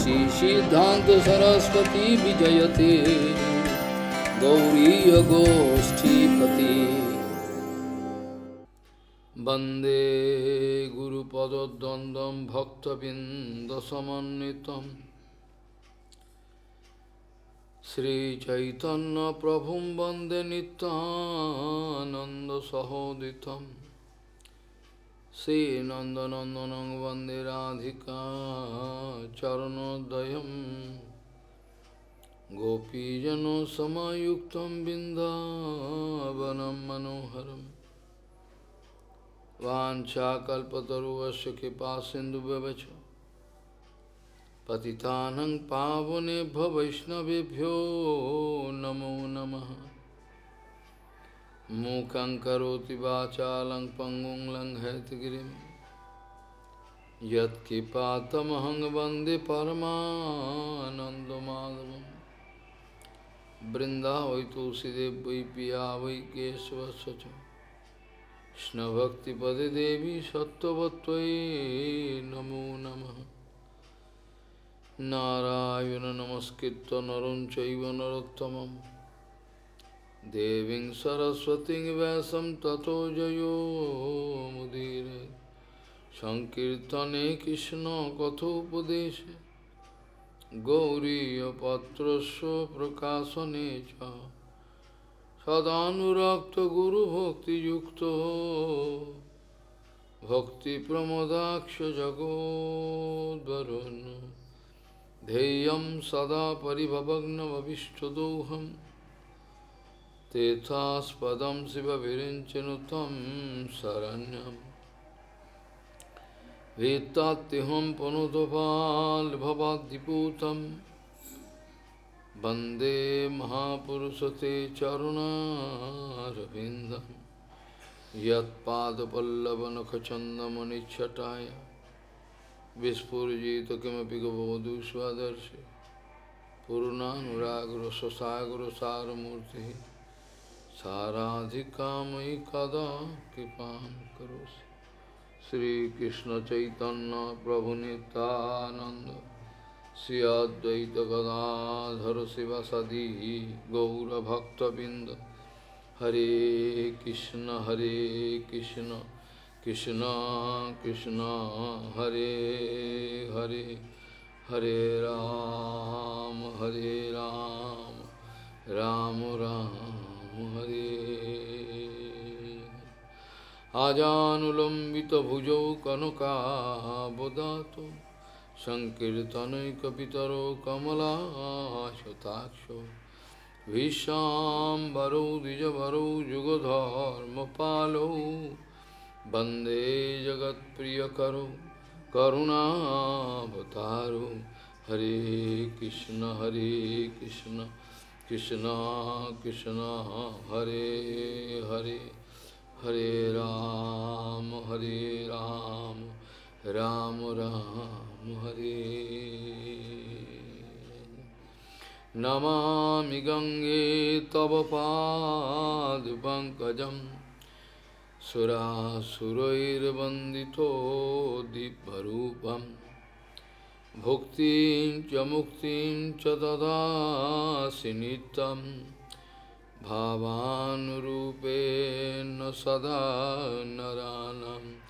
Shri Siddhanta Saraswati Vijayate Gauriya Goshtipati Bande Guru Pada Dandam Bhakta Binda Samanitam Sri Chaitanya Prabhum Bande Nityananda Sahoditam Sri Nandanandanang Vande Radhika Charanodayam Gopijano Samayuktam Bindavanam Manoharam Vancha Kalpataruvasya Kipasindhu Bevacha Patitanang Pavane Vaishnavebhyo Namo Namaha Mukhaṁ karoti vācālaṁ paṅguṁ laṅghayatgirim Yat kipātamahang vande paramānandamādhavam Brindāvai tulsidev vai piyā vai kesavasya Krishna bhakti pade devi sattvatvai namo namaha Narayana namaskritta naram chaiva narottamam Deving Saraswati Vyasam Tato Jayo Mudire Sankirtane Krishna Kathopadeshe Gauriya Patrasya Prakasanecha Sadhanurakta Guru Bhakti Yukto Bhakti Pramodaksha Jagodvaruna Deyam Sada Paribhavagna Vavishtadoham Tethas Padam Siva Virinchanutam Saranyam Vetatiham Panutopal Bhavadiputam Bande Mahapurusate Charuna Ravindam Yat Pada Pallavanakachandamani Chataya Vispurjita Kimapi Gavodu Swadarshi Purnanuragra Sasagra Saramurti Saradhikamai kada kipam karosi Sri Krishna Chaitanya Prabhu Nityananda Sri Advaita Gadadhara Sivasadi Gaura Bhakta Binda Hare Krishna Krishna Krishna Hare Hare Hare Ram Ram Ram Hare Ajanulambita bhujau kanaka bodhato Sankirtanai kapitaro kamala shataksho Vishambaro dijavaro jugadharma palo Bande jagat priyakaro karuna bhataro Hare Krishna Krishna Krishna Hare Hare Hare Ram Ram Ram Hare Namami Gange Tava Pad Pankajam Sura Surair Bandito Dibharupam Bhuktim cha muktim cha dada sinitam Bhavanurupena sada naranam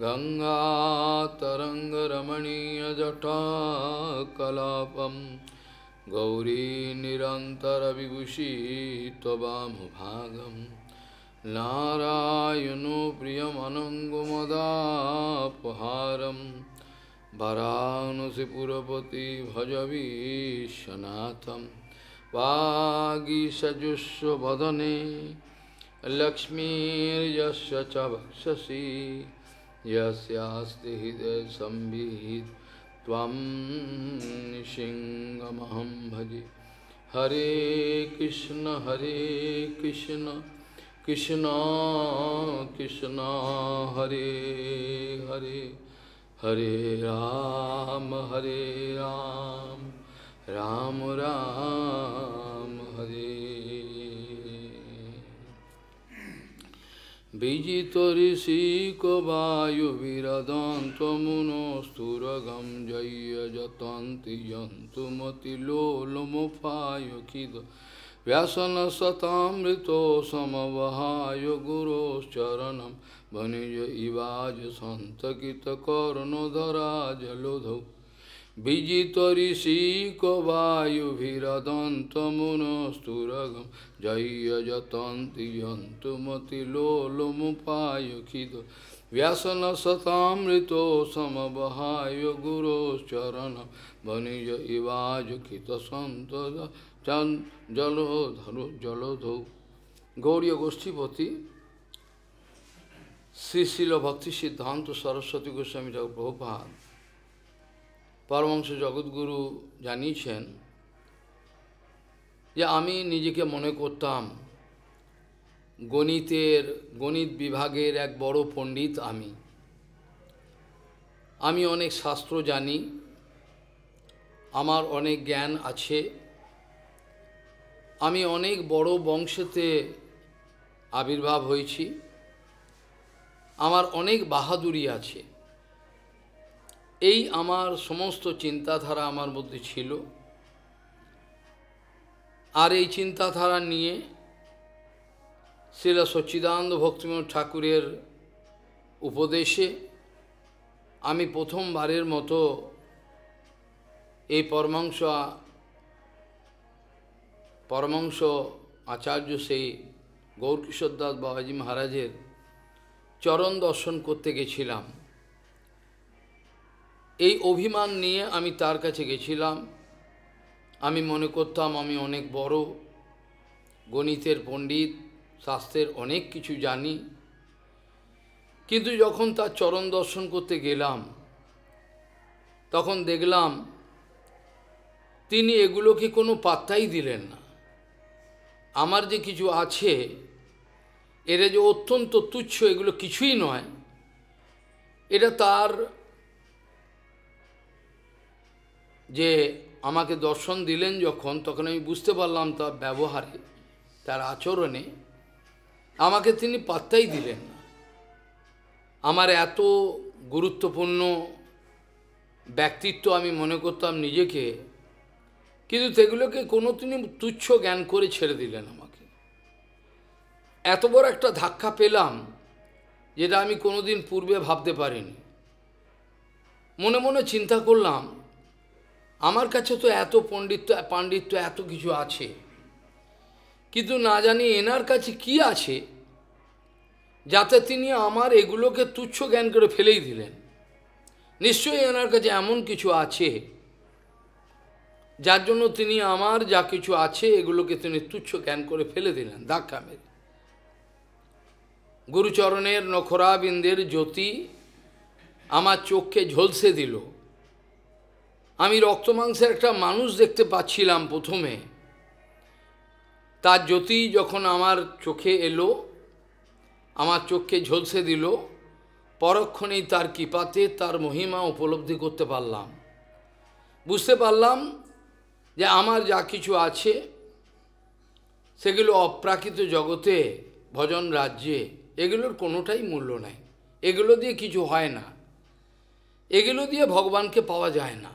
Ganga taranga ramaniya jata kalapam Gauri nirantara vibhushi tvam bhagam Narayano priyam anangumadapaharam Varanasi Purapati Bhajavi Shanatham Vagisajusya Vadane Lakshmir Yasya Chavakshasi Yasyasti Hidaya Sambhid Tvam Nishingamaham Bhaji Hare Krishna Krishna Krishna Hare Hare Hare Ram Ram Ram Hare বিজিত ঋষিক বায়ু বিরদন্ত মুনস্তুরগম জয় যতন্তি যন্তুমতি লোলমুপায় খিদ ব্যাসন সতামৃত সমবহায় গুরোশ্চরণম বনিজ ইবাজ সন্তকিত কর্ণধরা জলোধৌ বিজিত ঋষিক বায়ুভিরদন্ত মুনস্তুরগম জয় যতন্তি যন্তুমতি লোলমুপায় খিদ ব্যাসন সতামৃত সমবহায় গুরোশ্চরণ বনিজ ইবাজ খিত সন্ত জলোধৌ। গৌড়ীয় গোষ্ঠীপতি শ্রী শিল ভক্তি সিদ্ধান্ত সরস্বতী গোস্বামী ঠাকুর প্রভুপাদ পরমহংস জগৎগুরু জানিয়েছেন যে আমি নিজেকে মনে করতাম গণিত বিভাগের এক বড় পণ্ডিত। আমি অনেক শাস্ত্র জানি, আমার অনেক জ্ঞান আছে, আমি অনেক বড় বংশেতে আবির্ভাব হয়েছি, আমার অনেক বাহাদুরি আছে। এই আমার সমস্ত চিন্তাধারা আমার মধ্যে ছিল। আর এই চিন্তাধারা নিয়ে শ্রীল সচ্চিদানন্দ ভক্তিবিনোদ ঠাকুরের উপদেশে আমি প্রথমবারের মতো এই পরমহংস আচার্য সেই গৌরকিশোর দাস বাবাজি মহারাজের চরণ দর্শন করতে গেছিলাম। এই অভিমান নিয়ে আমি তার কাছে গেছিলাম। আমি মনে করতাম আমি অনেক বড় গণিতের পণ্ডিত, শাস্ত্রের অনেক কিছু জানি। কিন্তু যখন তার চরণ দর্শন করতে গেলাম তখন দেখলাম তিনি এগুলোকে কোনো পাত্তাই দিলেন না। আমার যে কিছু আছে এরা যে অত্যন্ত তুচ্ছ, এগুলো কিছুই নয়, এটা তার যে আমাকে দর্শন দিলেন যখন, তখন আমি বুঝতে পারলাম তার ব্যবহারে, তার আচরণে আমাকে তিনি পাত্তাই দিলেন না। আমার এত গুরুত্বপূর্ণ ব্যক্তিত্ব আমি মনে করতাম নিজেকে, কিন্তু সেগুলোকে কোনো তিনি তুচ্ছ জ্ঞান করে ছেড়ে দিলেন আমাকে। এত বড় একটা ধাক্কা পেলাম যেটা আমি কোনোদিন পূর্বে ভাবতে পারিনি। মনে মনে চিন্তা করলাম, আমার কাছে তো এত পাণ্ডিত্য এত কিছু আছে, কিন্তু না জানি এনার কাছে কি আছে যাতে তিনি আমার এগুলোকে তুচ্ছ জ্ঞান করে ফেলেই দিলেন। নিশ্চয়ই এনার কাছে এমন কিছু আছে যার জন্য তিনি আমার যা কিছু আছে এগুলোকে তিনি তুচ্ছ জ্ঞান করে ফেলে দিলেন ধাক্কা মেরে। গুরুচরণের নখরাবিন্দের জ্যোতি আমার চোখকে ঝলসে দিল। আমি রক্তমাংসের একটা মানুষ দেখতে পাচ্ছিলাম প্রথমে, তার জ্যোতি যখন আমার চোখে এলো, আমার চোখকে ঝলসে দিল, পরক্ষণেই তার কৃপাতে তার মহিমা উপলব্ধি করতে পারলাম। বুঝতে পারলাম যে আমার যা কিছু আছে সেগুলো অপ্রাকৃত জগতে, ভজন রাজ্যে, এগুলোর কোনোটাই মূল্য নাই। এগুলো দিয়ে কিছু হয় না, এগুলো দিয়ে ভগবানকে পাওয়া যায় না।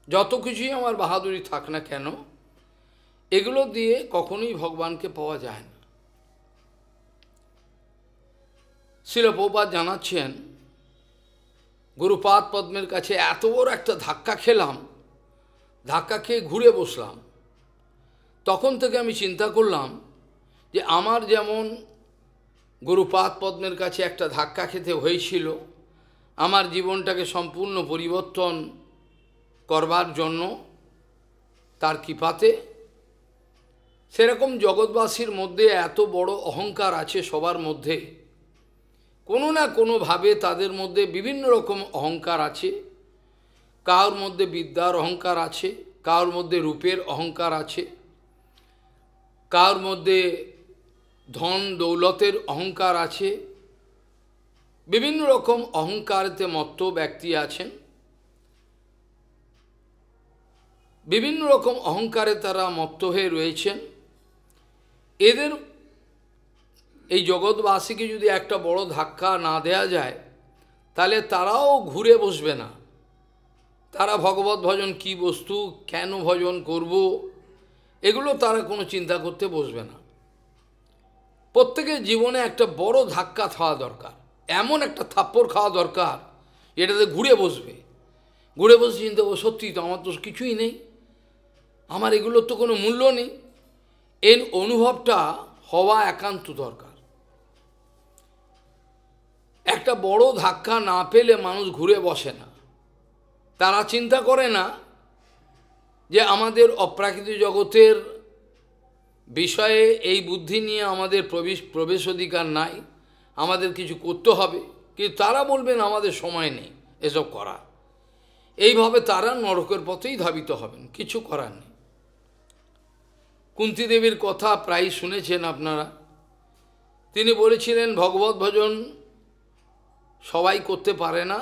যত কিছুই আমার বাহাদুরি থাক না কেন, এগুলো দিয়ে কখনোই ভগবানকে পাওয়া যায় না। শ্রীল প্রভুপাদ জানাচ্ছেন, গুরুপাদ পদ্মের কাছে এত বড় একটা ধাক্কা খেলাম, ধাক্কা খেয়ে ঘুরে বসলাম। তখন থেকে আমি চিন্তা করলাম যে আমার যেমন গুরুপাদ পদ্মের কাছে একটা ধাক্কা খেতে হয়েছিল আমার জীবনটাকে সম্পূর্ণ পরিবর্তন করবার জন্য তার কৃপাতে, সেরকম জগৎবাসীর মধ্যে এত বড় অহংকার আছে সবার মধ্যে। কোনো না কোনোভাবে তাদের মধ্যে বিভিন্ন রকম অহংকার আছে। কারোর মধ্যে বিদ্যার অহংকার আছে, কারোর মধ্যে রূপের অহংকার আছে, কারোর মধ্যে ধন দৌলতের অহংকার আছে। বিভিন্ন রকম অহংকারেতে মত্ত ব্যক্তি আছেন, বিভিন্ন রকম অহংকারে তারা মত্ত হয়ে রয়েছেন। এদের এই জগৎবাসীকে যদি একটা বড় ধাক্কা না দেয়া যায়, তাহলে তারাও ঘুরে বসবে না। তারা ভগবত ভজন কি বস্তু, কেন ভজন করব, এগুলো তারা কোনো চিন্তা করতে বসবে না। প্রত্যেকের জীবনে একটা বড় ধাক্কা খাওয়া দরকার, এমন একটা থাপ্পড় খাওয়া দরকার, এটাতে ঘুরে বসবে। ঘুরে বসে চিন্তা করবো, সত্যি তো আমার তো কিছুই নেই, আমার এগুলোর তো কোনো মূল্য নেই। এই অনুভবটা হওয়া একান্ত দরকার। একটা বড় ধাক্কা না পেলে মানুষ ঘুরে বসে না। তারা চিন্তা করে না যে আমাদের অপ্রাকৃতিক জগতের বিষয়ে এই বুদ্ধি নিয়ে আমাদের প্রবেশ অধিকার নাই, আমাদের কিছু করতে হবে, কিন্তু তারা বলবেন আমাদের সময় নেই এসব করা। এইভাবে তারা নরকের পথেই ধাবিত হবেন, কিছু করার নেই। কুন্তী দেবীর কথা প্রায় শুনেছেন আপনারা। তিনি বলেছিলেন ভগবত ভজন সবাই করতে পারে না,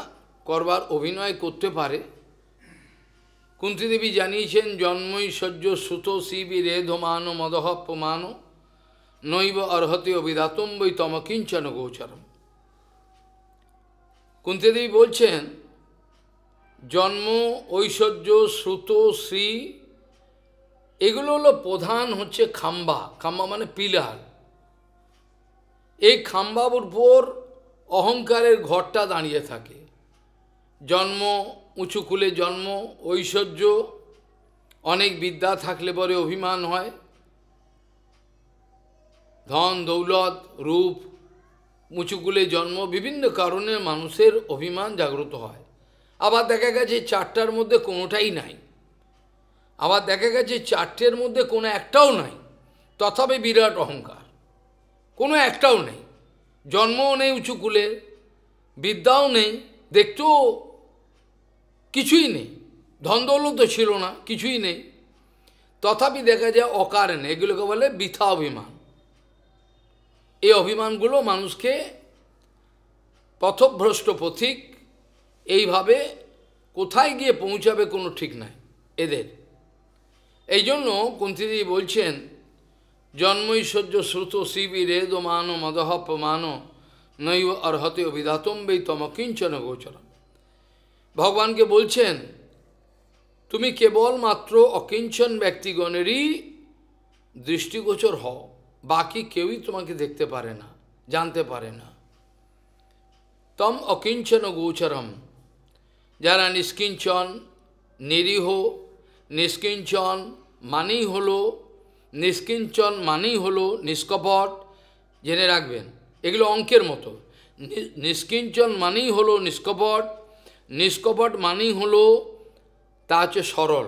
করবার অভিনয় করতে পারে। কুন্তী দেবী জানিয়েছেন, জন্মৈশ্বর্য সুত শিবি রেধমান মদহ প্রমাণ নৈব অর্হতে অবিধাতম বৈ তমকিঞ্চন গোচরম। কুন্তী দেবী বলছেন, জন্ম, ঐশ্বর্য, শ্রুত, শ্রী, এগুলো হলো প্রধান হচ্ছে খাম্বা। খাম্বা মানে পিলার। এই খাম্বার উপর অহংকারের ঘরটা দাঁড়িয়ে থাকে। জন্ম, উঁচু কুলে জন্ম, ঐশ্বর্য, অনেক বিদ্যা থাকলে পরে অভিমান হয়, ধন দৌলত রূপ, উঁচু কুলে জন্ম, বিভিন্ন কারণে মানুষের অভিমান জাগ্রত হয়। আবার দেখা গেছে চারটার মধ্যে কোনোটাই নাই, আবার দেখা গেছে চারটের মধ্যে কোনো একটাও নাই, তথাপি বিরাট অহংকার, কোনো একটাও নেই। জন্মও নেই উঁচু কুলে, বিদ্যাও নেই, দেখতেও কিছুই নেই, ধন দৌলতও ছিল না, কিছুই নেই, তথাপি দেখা যায় অকারণে, এগুলোকে বলে বৃথা অভিমান। এই অভিমানগুলো মানুষকে পথভ্রষ্ট পথিক, এইভাবে কোথায় গিয়ে পৌঁছাবে কোনো ঠিক নাই এদের। এই জন্য কুন্তীদেবী বলছেন, জন্মৈশ্বর্য শ্রুত শিবি রেদ মান মদহ প্রমাণ নৈব অর্হতে অভিধাতম বৈ তমকিঞ্চন গোচরম। ভগবানকে বলছেন, তুমি কেবলমাত্র অকিঞ্চন ব্যক্তিগণেরই দৃষ্টিগোচর হও, বাকি কেউই তোমাকে দেখতে পারে না, জানতে পারে না। তম অকিঞ্চন গোচরম, যারা নিষ্কিঞ্চন, নিরীহ, নিষ্কিঞ্চন মানেই হলো, নিষ্কিঞ্চন মানেই হলো নিষ্কপট। জেনে রাখবেন, এগুলো অঙ্কের মতো। নিষ্কিঞ্চন মানেই হলো নিষ্কপট, নিষ্কপট মানেই হলো তা হচ্ছে সরল,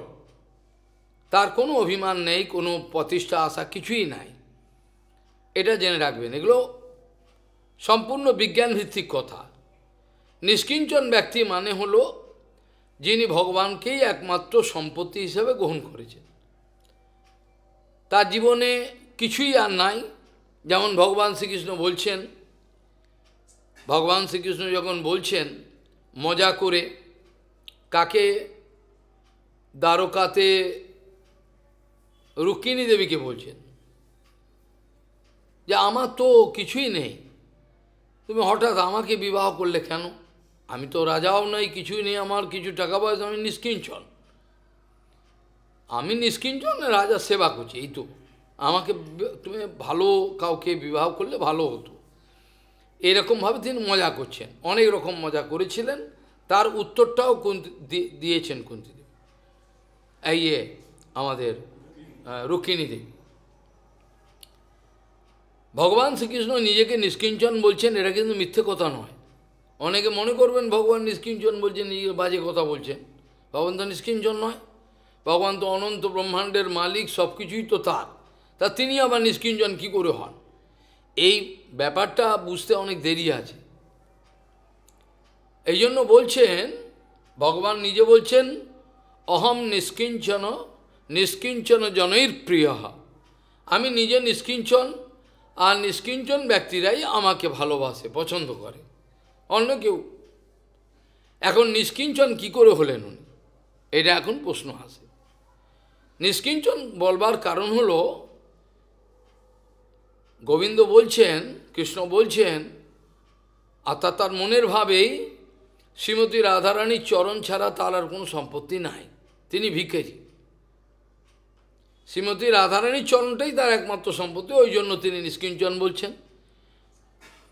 তার কোনো অভিমান নেই, কোনো প্রতিষ্ঠা আশা কিছুই নাই, এটা জেনে রাখবেন। এগুলো সম্পূর্ণ বিজ্ঞানভিত্তিক কথা। নিষ্কিঞ্চন ব্যক্তি মানে হলো যিনি ভগবানকেই একমাত্র সম্পত্তি হিসেবে গ্রহণ করেছেন, তার জীবনে কিছুই আর নাই। যেমন ভগবান শ্রীকৃষ্ণ বলছেন, ভগবান শ্রীকৃষ্ণ যখন বলছেন মজা করে, কাকে? দ্বারকাতে রুক্মিণী দেবীকে বলছেন যে আমার তো কিছুই নেই, তুমি হঠাৎ আমাকে বিবাহ করলে কেন? আমি তো রাজাও নাই, কিছুই নেই, আমার কিছু টাকা পয়সা, আমি নিষ্কিঞ্চন, আমি নিষ্কিঞ্চন রাজার সেবা করছি, এই তো, আমাকে তুমি ভালো কাউকে বিবাহ করলে ভালো হতো। এরকমভাবে তিনি মজা করছেন, অনেক রকম মজা করেছিলেন। তার উত্তরটাও দিয়েছেন কুন্তী দেবী, এই আমাদের রুক্মিণী দেবী। ভগবান শ্রীকৃষ্ণ নিজেকে নিষ্কিঞ্চন বলছেন, এটা কিন্তু মিথ্যে কথা নয়। অনেকে মনে করবেন ভগবান নিষ্কিঞ্চন বলছেন, নিজের বাজে কথা বলছেন। ভগবান তো নিষ্কিঞ্চন নয়, ভগবান তো অনন্ত ব্রহ্মাণ্ডের মালিক, সব কিছুই তো তার, তা তিনি আবার নিষ্কিঞ্চন কী করে হন? এই ব্যাপারটা বুঝতে অনেক দেরি আছে। এই জন্য বলছেন, ভগবান নিজে বলছেন, অহম নিষ্কিঞ্চন নিষ্কিঞ্চন জনৈর প্রিয়, আমি নিজে নিষ্কিঞ্চন, আর নিষ্কিঞ্চন ব্যক্তিরাই আমাকে ভালোবাসে, পছন্দ করে, অন্য কেউ। এখন নিষ্কিঞ্চন কি করে হলেন উনি, এটা এখন প্রশ্ন আসে। নিষ্কিঞ্চন বলবার কারণ হলো, গোবিন্দ বলছেন কৃষ্ণ বলছেন, অর্থাৎ তার মনের ভাবেই শ্রীমতী রাধারানীর চরণ ছাড়া তার আর কোনো সম্পত্তি নাই, তিনি ভিখারি। শ্রীমতী রাধারানীর চরণটাই তার একমাত্র সম্পত্তি, ওই জন্য তিনি নিষ্কিঞ্চন বলছেন।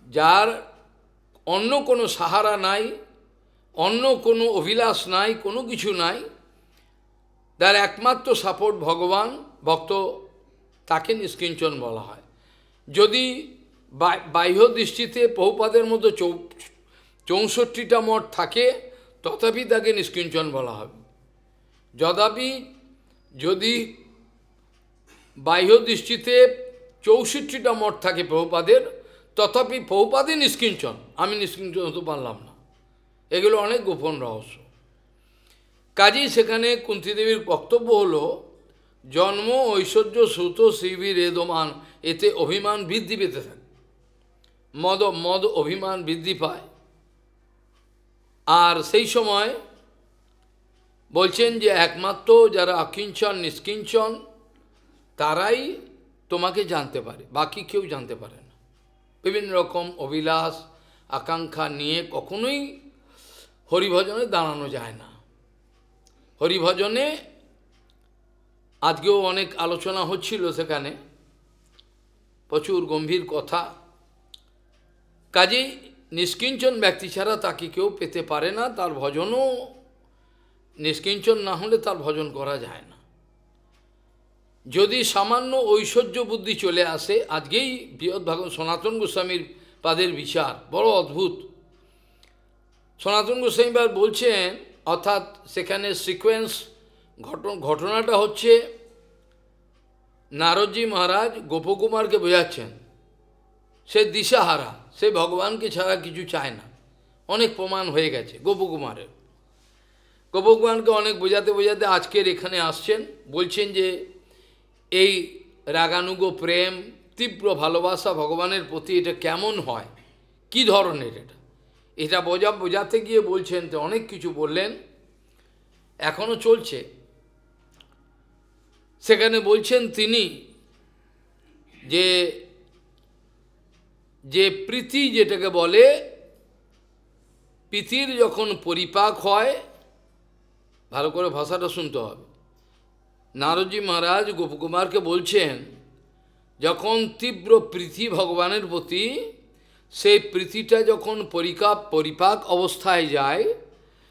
যার অন্য কোনো সাহারা নাই, অন্য কোনো অভিলাষ নাই, কোনো কিছু নাই, তার একমাত্র সাপোর্ট ভগবান, ভক্ত, তাকে নিষ্কিঞ্চন বলা হয়। যদি বাহ্য দৃষ্টিতে প্রভুপাদের মতো 64টা মঠ থাকে, তথাপি তাকে নিষ্কিঞ্চন বলা হবে। যথাপি যদি বাহ্য দৃষ্টিতে 64টা মঠ থাকে প্রভুপাদের, তথাপি প্রভুপাদই নিষ্কিঞ্চন, আমি নিষ্কিঞ্চন হতে পারলাম না। এগুলো অনেক গোপন রহস্য। কাজেই সেখানে কুন্তীদেবীর বক্তব্য হল, জন্ম ঐশ্বর্য শ্রুত শ্রীবি রেদমান, এতে অভিমান বৃদ্ধি পেতে থাকে, মদ অভিমান বৃদ্ধি পায়। আর সেই সময় বলছেন যে একমাত্র যারা অকিঞ্চন নিষ্কিঞ্চন তারাই তোমাকে জানতে পারে, বাকি কেউ জানতে পারে না। বিভিন্ন রকম অভিলাষ আকাঙ্ক্ষা নিয়ে কখনোই হরিভজনে দাঁড়ানো যায় না। হরিভজনে আজকেও অনেক আলোচনা হচ্ছিল, সেখানে প্রচুর গম্ভীর কথা। কাজেই নিষ্কিঞ্চন ব্যক্তি ছাড়া তাকে কেউ পেতে পারে না, তার ভজনও নিষ্কিঞ্চন না হলে তার ভজন করা যায় না। যদি সামান্য ঐশ্বর্য বুদ্ধি চলে আসে, আজকেই বৃহৎ ভাগবত সনাতন গোস্বামীর পাদের বিচার বড় অদ্ভুত। সনাতন গোস্বামীবার বলছেন, অর্থাৎ সেখানে সিকোয়েন্স ঘটনাটা হচ্ছে, নারদজি মহারাজ গোপকুমারকে বোঝাচ্ছেন, সে দিশাহারা, সে ভগবানকে ছাড়া কিছু চায় না, অনেক প্রমাণ হয়ে গেছে গোপকুমারের। গোপকুমারকে অনেক বোঝাতে বোঝাতে আজকের এখানে আসছেন, বলছেন যে এই রাগানুগ প্রেম, তীব্র ভালোবাসা ভগবানের প্রতি, এটা কেমন হয়, কি ধরনের এটা বোঝাতে গিয়ে বলছেন, তো অনেক কিছু বললেন, এখনও চলছে। সেখানে বলছেন তিনি যে প্রীতি যেটাকে বলে, প্রীতির যখন পরিপাক হয়, ভালো করে ভাষাটা শুনতে হবে। নারদজি মহারাজ গোপকুমারকে বলছেন, যখন তীব্র প্রীতি ভগবানের প্রতি, সেই প্রীতিটা যখন পরিপাক অবস্থায় যায়,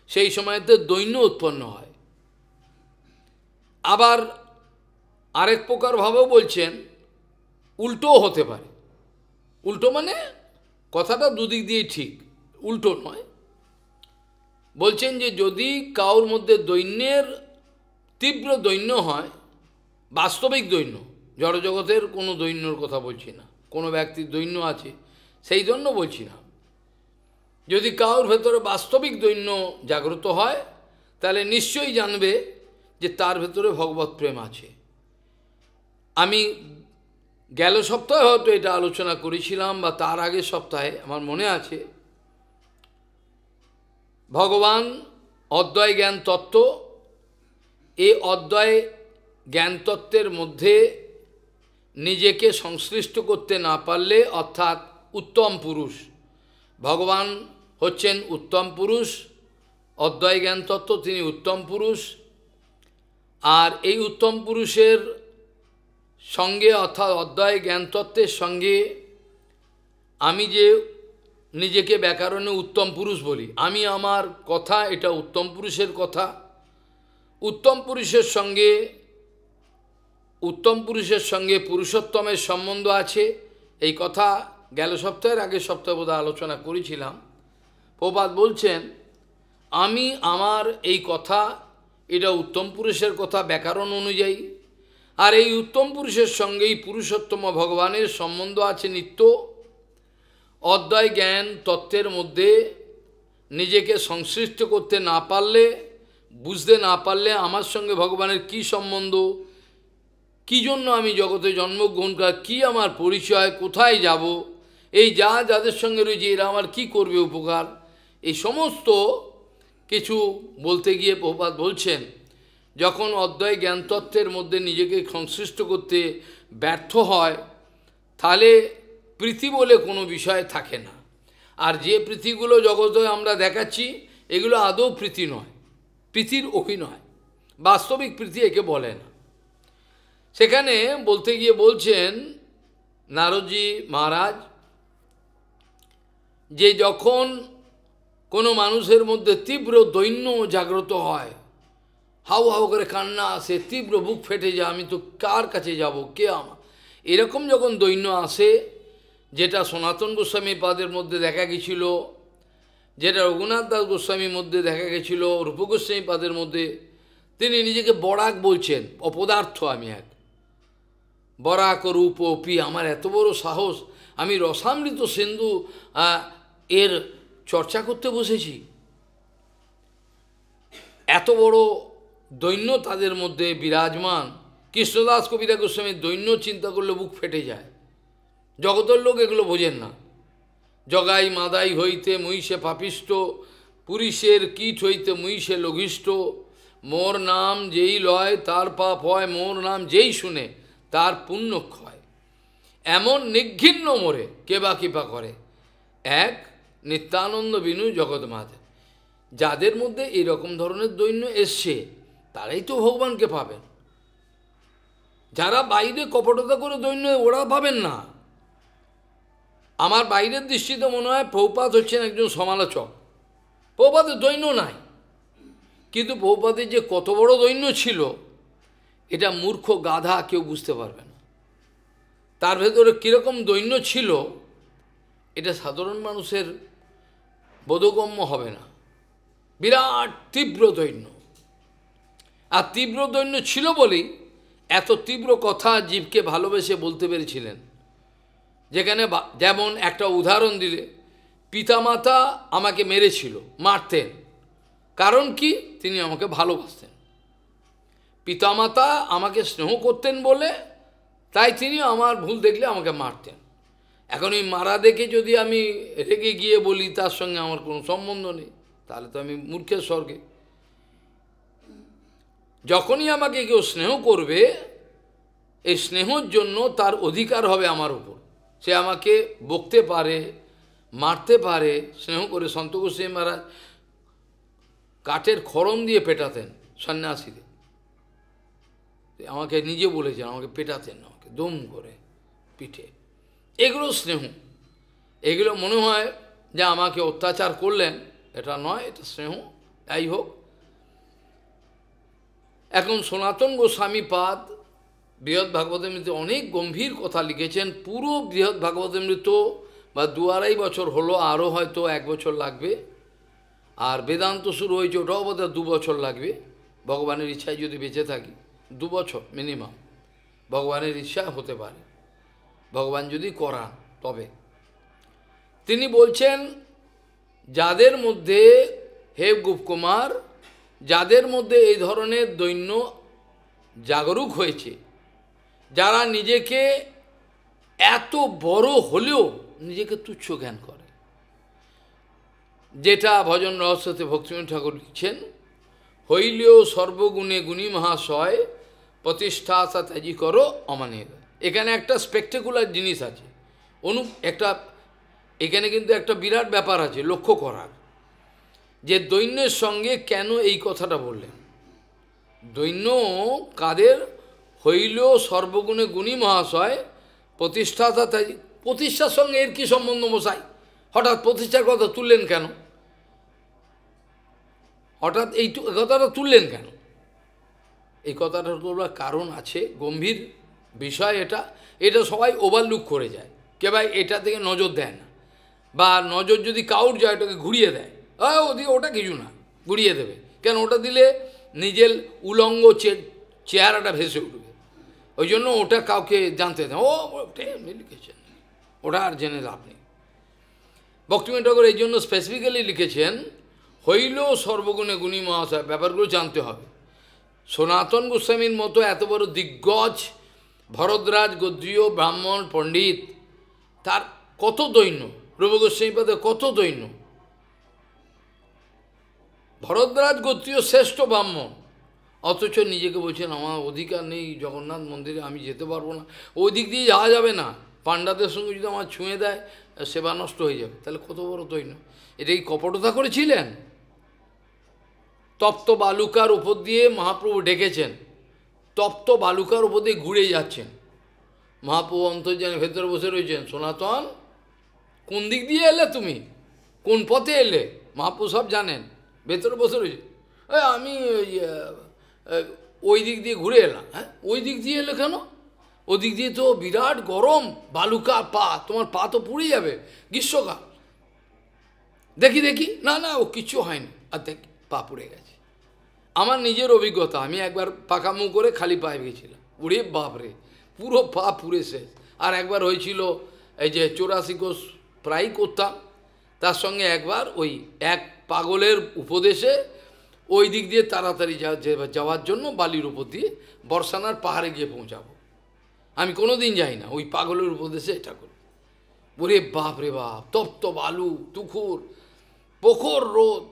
সেই সময়তে দৈন্য উৎপন্ন হয়। আবার আরেক প্রকার ভাবেও বলছেন, উল্টোও হতে পারে। উল্টো মানে কথাটা দুদিক দিয়ে ঠিক, উল্টো নয়। বলছেন যে যদি কাউর মধ্যে দৈন্যের তীব্র দৈন্য হয়, বাস্তবিক দৈন্য, জড়জগতের কোনো দৈন্যর কথা বলছি না, কোনো ব্যক্তির দৈন্য আছে সেই জন্য বলছি না, যদি কাউর ভেতরে বাস্তবিক দৈন্য জাগ্রত হয়, তাহলে নিশ্চয়ই জানবে যে তার ভেতরে ভগবৎ প্রেম আছে। আমি গেল সপ্তাহে হয়তো এটা আলোচনা করেছিলাম, বা তার আগের সপ্তাহে আমার মনে আছে, ভগবান অদ্বয় জ্ঞান তত্ত্ব, এই অদ্বয় জ্ঞান তত্ত্বের মধ্যে নিজেকে সংশ্লিষ্ট করতে না পারলে, অর্থাৎ উত্তম পুরুষ, ভগবান হচ্ছেন উত্তম পুরুষ, অদ্বয় জ্ঞান তত্ত্ব তিনি উত্তম পুরুষ। আর এই উত্তম পুরুষের সঙ্গে, অর্থাৎ অদ্বয় জ্ঞান তত্ত্বের সঙ্গে আমি যে নিজেকে ব্যাকরণে উত্তম পুরুষ বলি, আমি আমার কথা এটা উত্তম পুরুষের কথা, উত্তম পুরুষের সঙ্গে পুরুষোত্তমের সম্বন্ধ আছে। এই কথা গেল সপ্তাহের আগের সপ্তাহে বোধহয় আলোচনা করেছিলাম। প্রভুপাদ বলছেন, আমি আমার এই কথা এটা উত্তম পুরুষের কথা ব্যাকরণ অনুযায়ী, আর এই উত্তম পুরুষের সঙ্গেই পুরুষোত্তম ভগবানের সম্বন্ধ আছে নিত্য। অদ্বয় জ্ঞান তত্ত্বের মধ্যে নিজেকে সংশ্লিষ্ট করতে না পারলে, বুঝতে না পারলে আমার সঙ্গে ভগবানের কি সম্বন্ধ, কি জন্য আমি জগতে জন্মগ্রহণ করা, কি আমার পরিচয়, কোথায় যাব, এই যাদের সঙ্গে রয়েছে এরা আমার কি করবে উপকার, এই সমস্ত কিছু বলতে গিয়ে প্রভুপাদ বলছেন, যখন অদ্বয় জ্ঞানতত্ত্বের মধ্যে নিজেকে সংশ্লিষ্ট করতে ব্যর্থ হয়, তাহলে প্রীতি বলে কোনো বিষয় থাকে না। আর যে প্রীতিগুলো জগতে আমরা দেখাচ্ছি এগুলো আদৌ প্রীতি নয়, প্রীতির অভিনয়, বাস্তবিক প্রীতি একে বলে না। সেখানে বলতে গিয়ে বলছেন নারদজি মহারাজ যে যখন কোনো মানুষের মধ্যে তীব্র দৈন্য জাগ্রত হয়, হাউ হাউ করে কান্না আসে, তীব্র বুক ফেটে যায়, আমি তো কার কাছে যাব, কে আমার, এরকম যখন দৈন্য আসে, যেটা সনাতন গোস্বামী পাদের মধ্যে দেখা গেছিল, যেটা রঘুনাথ দাস গোস্বামীর মধ্যে দেখা গেছিল, রূপ গোস্বামী পাদের মধ্যে, তিনি নিজেকে বরাক বলছেন, অপদার্থ আমি এক, বরাক রূপ অপি, আমার এত বড় সাহস, আমি রসামৃত সিন্ধু এর চর্চা করতে বসেছি। এত বড় দৈন্য তাদের মধ্যে বিরাজমান। কৃষ্ণদাস কবিতা গোস্বামীর দৈন্য চিন্তা করলে বুক ফেটে যায়। জগতের লোক এগুলো বোঝেন না। জগাই মাদাই হইতে মহিষে পাপিষ্ট, পুরুষের কীট হইতে মহিষে লঘিষ্ঠ, মোর নাম যেই লয় তার পাপ হয়, মোর নাম যেই শুনে তার পুণ্য ক্ষয়, এমন নিঘৃণ্য মোরে কে বা কৃপা করে, এক নিত্যানন্দ বিনু জগৎ মাঝে। যাদের মধ্যে এরকম ধরনের দৈন্য এসছে তারাই তো ভগবানকে পাবেন। যারা বাইরে কপটতা করে দৈন্য, ওরা পাবেন না। আমার বাইরের দৃষ্টিতে মনে হয় প্রভুপাদ হচ্ছেন একজন সমালোচক, প্রভুপাদের দৈন্য নাই, কিন্তু প্রভুপাদের যে কত বড় দৈন্য ছিল এটা মূর্খ গাধা কেউ বুঝতে পারবে না। তার ভেতরে কীরকম দৈন্য ছিল এটা সাধারণ মানুষের বোধগম্য হবে না। বিরাট তীব্র দৈন্য, আর তীব্র দৈন্য ছিল বলেই এত তীব্র কথা জীবকে ভালোবেসে বলতে পেরেছিলেন। যেখানে যেমন একটা উদাহরণ দিলে, পিতামাতা আমাকে মেরেছিল, মারতেন, কারণ কি, তিনি আমাকে ভালোবাসতেন। পিতামাতা আমাকে স্নেহ করতেন বলে তাই তিনি আমার ভুল দেখলে আমাকে মারতেন। এখন এই মারা দেখে যদি আমি রেগে গিয়ে বলি তার সঙ্গে আমার কোনো সম্বন্ধ নেই, তাহলে তো আমি মূর্খের স্বর্গে। যখনই আমাকে কেউ স্নেহ করবে, এই স্নেহর জন্য তার অধিকার হবে আমার উপর। সে আমাকে বকতে পারে, মারতে পারে। স্নেহ করে সন্ত গোস্বামী মহারাজ কাঠের খড়ম দিয়ে পেটাতেন সন্ন্যাসীদের, আমাকে নিজে বলেছেন, আমাকে পেটাতেন, আমাকে দম করে পিঠে। এগুলো স্নেহ, এগুলো মনে হয় যে আমাকে অত্যাচার করলেন, এটা নয়, এটা স্নেহ। যাই হোক, এখন সনাতন গোস্বামী পাদ বৃহৎ ভাগবতামৃতে অনেক গম্ভীর কথা লিখেছেন। পুরো বৃহৎ ভাগবতামৃত বা 2-2.5 বছর হলো, আরও হয়তো 1 বছর লাগবে। আর বেদান্ত শুরু হয়েছে, ওটাও বোধহয় 2 বছর লাগবে, ভগবানের ইচ্ছায় যদি বেঁচে থাকি 2 বছর মিনিমাম, ভগবানের ইচ্ছা হতে পারে, ভগবান যদি করান তবে। তিনি বলছেন যাদের মধ্যে, হে গোপকুমার, যাদের মধ্যে এই ধরনের দৈন্য জাগরুক হয়েছে, যারা নিজেকে এত বড় হলেও নিজেকে তুচ্ছ জ্ঞান করে, যেটা ভজন রহস্যতে ভক্তিবিনোদ ঠাকুর লিখছেন, হইলেও সর্বগুণে গুণী মহাশয়, প্রতিষ্ঠা ত্যাজি করো অমানের। এখানে একটা স্পেকটেকুলার জিনিস আছে, এখানে কিন্তু একটা বিরাট ব্যাপার আছে লক্ষ্য করার, যে দৈন্যের সঙ্গে কেন এই কথাটা বললেন। দৈন্য কাদের? হইলেও সর্বগুণে গুণী মহাশয়, প্রতিষ্ঠাতা ত্যাজি। প্রতিষ্ঠার সঙ্গে এর কী সম্বন্ধ মশাই? হঠাৎ প্রতিষ্ঠার কথা তুললেন কেন? হঠাৎ এই কথাটা তুললেন কেন? এই কথাটা তোলার কারণ আছে, গম্ভীর বিষয় এটা। এটা সবাই ওভারলুক করে যায়, কে ভাই এটা থেকে নজর দেয় না, বা নজর যদি কাউর যায় ওটাকে ঘুরিয়ে দেয়, ওদিকে ওটা কিছু না, ঘুরিয়ে দেবে। কেন? ওটা দিলে নিজের উলঙ্গ চেহারাটা ভেসে উঠবে, ওই জন্য ওটা কাউকে জানতে দেয়, ওটা এমনি লিখেছেন, ওটা আর জেনে লাভ নেই। ভক্তিবিনোদ ঠাকুর এই জন্য স্পেসিফিক্যালি লিখেছেন, হইলেও সর্বগুণে গুণী মহাশয়, ব্যাপারগুলো জানতে হবে। সনাতন গোস্বামীর মতো এত বড় দিগ্গজ ভরদ্রাজ গোত্রীয় ব্রাহ্মণ পণ্ডিত, তার কত দৈন্য, রূপ গোস্বামীপাদের কত দৈন্য। ভরদ্রাজ গোত্রীয় শ্রেষ্ঠ ব্রাহ্মণ, অথচ নিজেকে বলছেন আমার অধিকার নেই, জগন্নাথ মন্দিরে আমি যেতে পারবো না, ওই দিক দিয়ে যাওয়া যাবে না, পাণ্ডাদের সঙ্গে যদি আমার ছুঁয়ে দেয় সেবা নষ্ট হয়ে যাবে, তাহলে কত বড় দৈন্য। এটা কি কপটতা করেছিলেন? তপ্ত বালুকার উপর দিয়ে মহাপ্রভু ডেকেছেন, তপ্ত বালুকার উপর দিয়ে ঘুরে যাচ্ছেন, মহাপ্রভু অন্তর্যানের ভেতরে বসে রয়েছেন। সনাতন, কোন দিক দিয়ে এলে তুমি, কোন পথে এলে? মহাপ্রভু সব জানেন, ভেতরে বসে রয়েছে। আমি ওই দিক দিয়ে ঘুরে এলাম। হ্যাঁ, ওই দিক দিয়ে এলে কেন? ওদিক দিয়ে তো বিরাট গরম, বালুকা পা, তোমার পা তো পুড়ে যাবে, গ্রীষ্মকাল। দেখি দেখি, না না ও কিচ্ছু হয়নি। আর দেখি পা পুড়ে গেছে। আমার নিজের অভিজ্ঞতা, আমি একবার পাকা মুখ করে খালি পায়ে গেছিলাম, উড়ে বাপরে, পুরো পা পুড়ে শেষ। আর একবার হয়েছিল, এই যে 84 কোষ প্রায় করতাম, তার সঙ্গে একবার ওই এক পাগলের উপদেশে ওই দিক দিয়ে তাড়াতাড়ি যাওয়ার জন্য বালির উপর দিয়ে বর্ষানার পাহাড়ে গিয়ে পৌঁছাবো। আমি কোনো দিন যাই না, ওই পাগলের উপদেশে এটা করি। ওরে বাপ রে বাপ, তপ্ত বালু, তুখুর, প্রখর রোদ।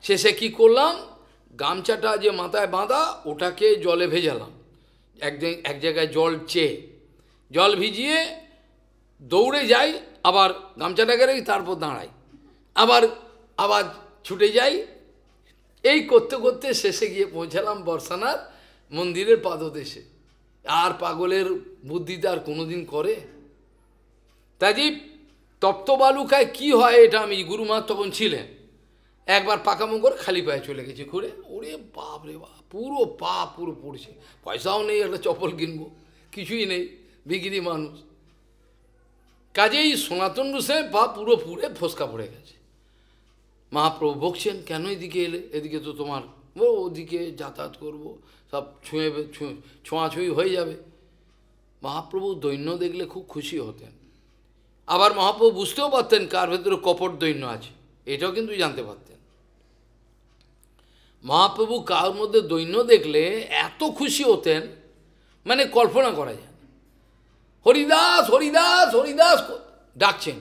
শেষে কি করলাম, গামছাটা যে মাথায় বাঁধা ওটাকে জলে ভেজালাম, এক জায়গায় জল ভিজিয়ে দৌড়ে যাই, আবার গামছাটাকে রেখে তারপর দাঁড়াই, আবার ছুটে যাই। এই করতে করতে শেষে গিয়ে পৌঁছালাম বর্ষানার মন্দিরের পাদদেশে। আর পাগলের বুদ্ধিতে আর কোনোদিন করে? তাই তপ্ত বালুকায় কি হয় এটা আমি, গুরুমা তখন ছিলেন, একবার পাকামো করে খালি পায়ে চলে গেছি ঘুরে। ওরে বাপ রে বাপ, পুরো পা পুরো পড়ছে, পয়সাও নেই একটা চপ্পল কিনবো, কিছুই নেই, বিক্রি মানুষ। কাজেই সনাতন গোসাই পা পুরো পুড়ে ফসকা পড়ে গেছে। মহাপ্রভু বকছেন, কেন এদিকে এলে? এদিকে তো তোমার ওদিকে যাতায়াত করব, সব ছোঁয়াছুঁই হয়ে যাবে। মহাপ্রভু দৈন্য দেখলে খুব খুশি হতেন। আবার মহাপ্রভু বুঝতেও পারতেন কার ভেতরে কপট দৈন্য আছে, এটাও কিন্তু জানতে পারতেন। মহাপ্রভু কার মধ্যে দৈন্য দেখলে এত খুশি হতেন, মানে কল্পনা করা যায়। হরিদাস হরিদাস হরিদাস ডাকছেন,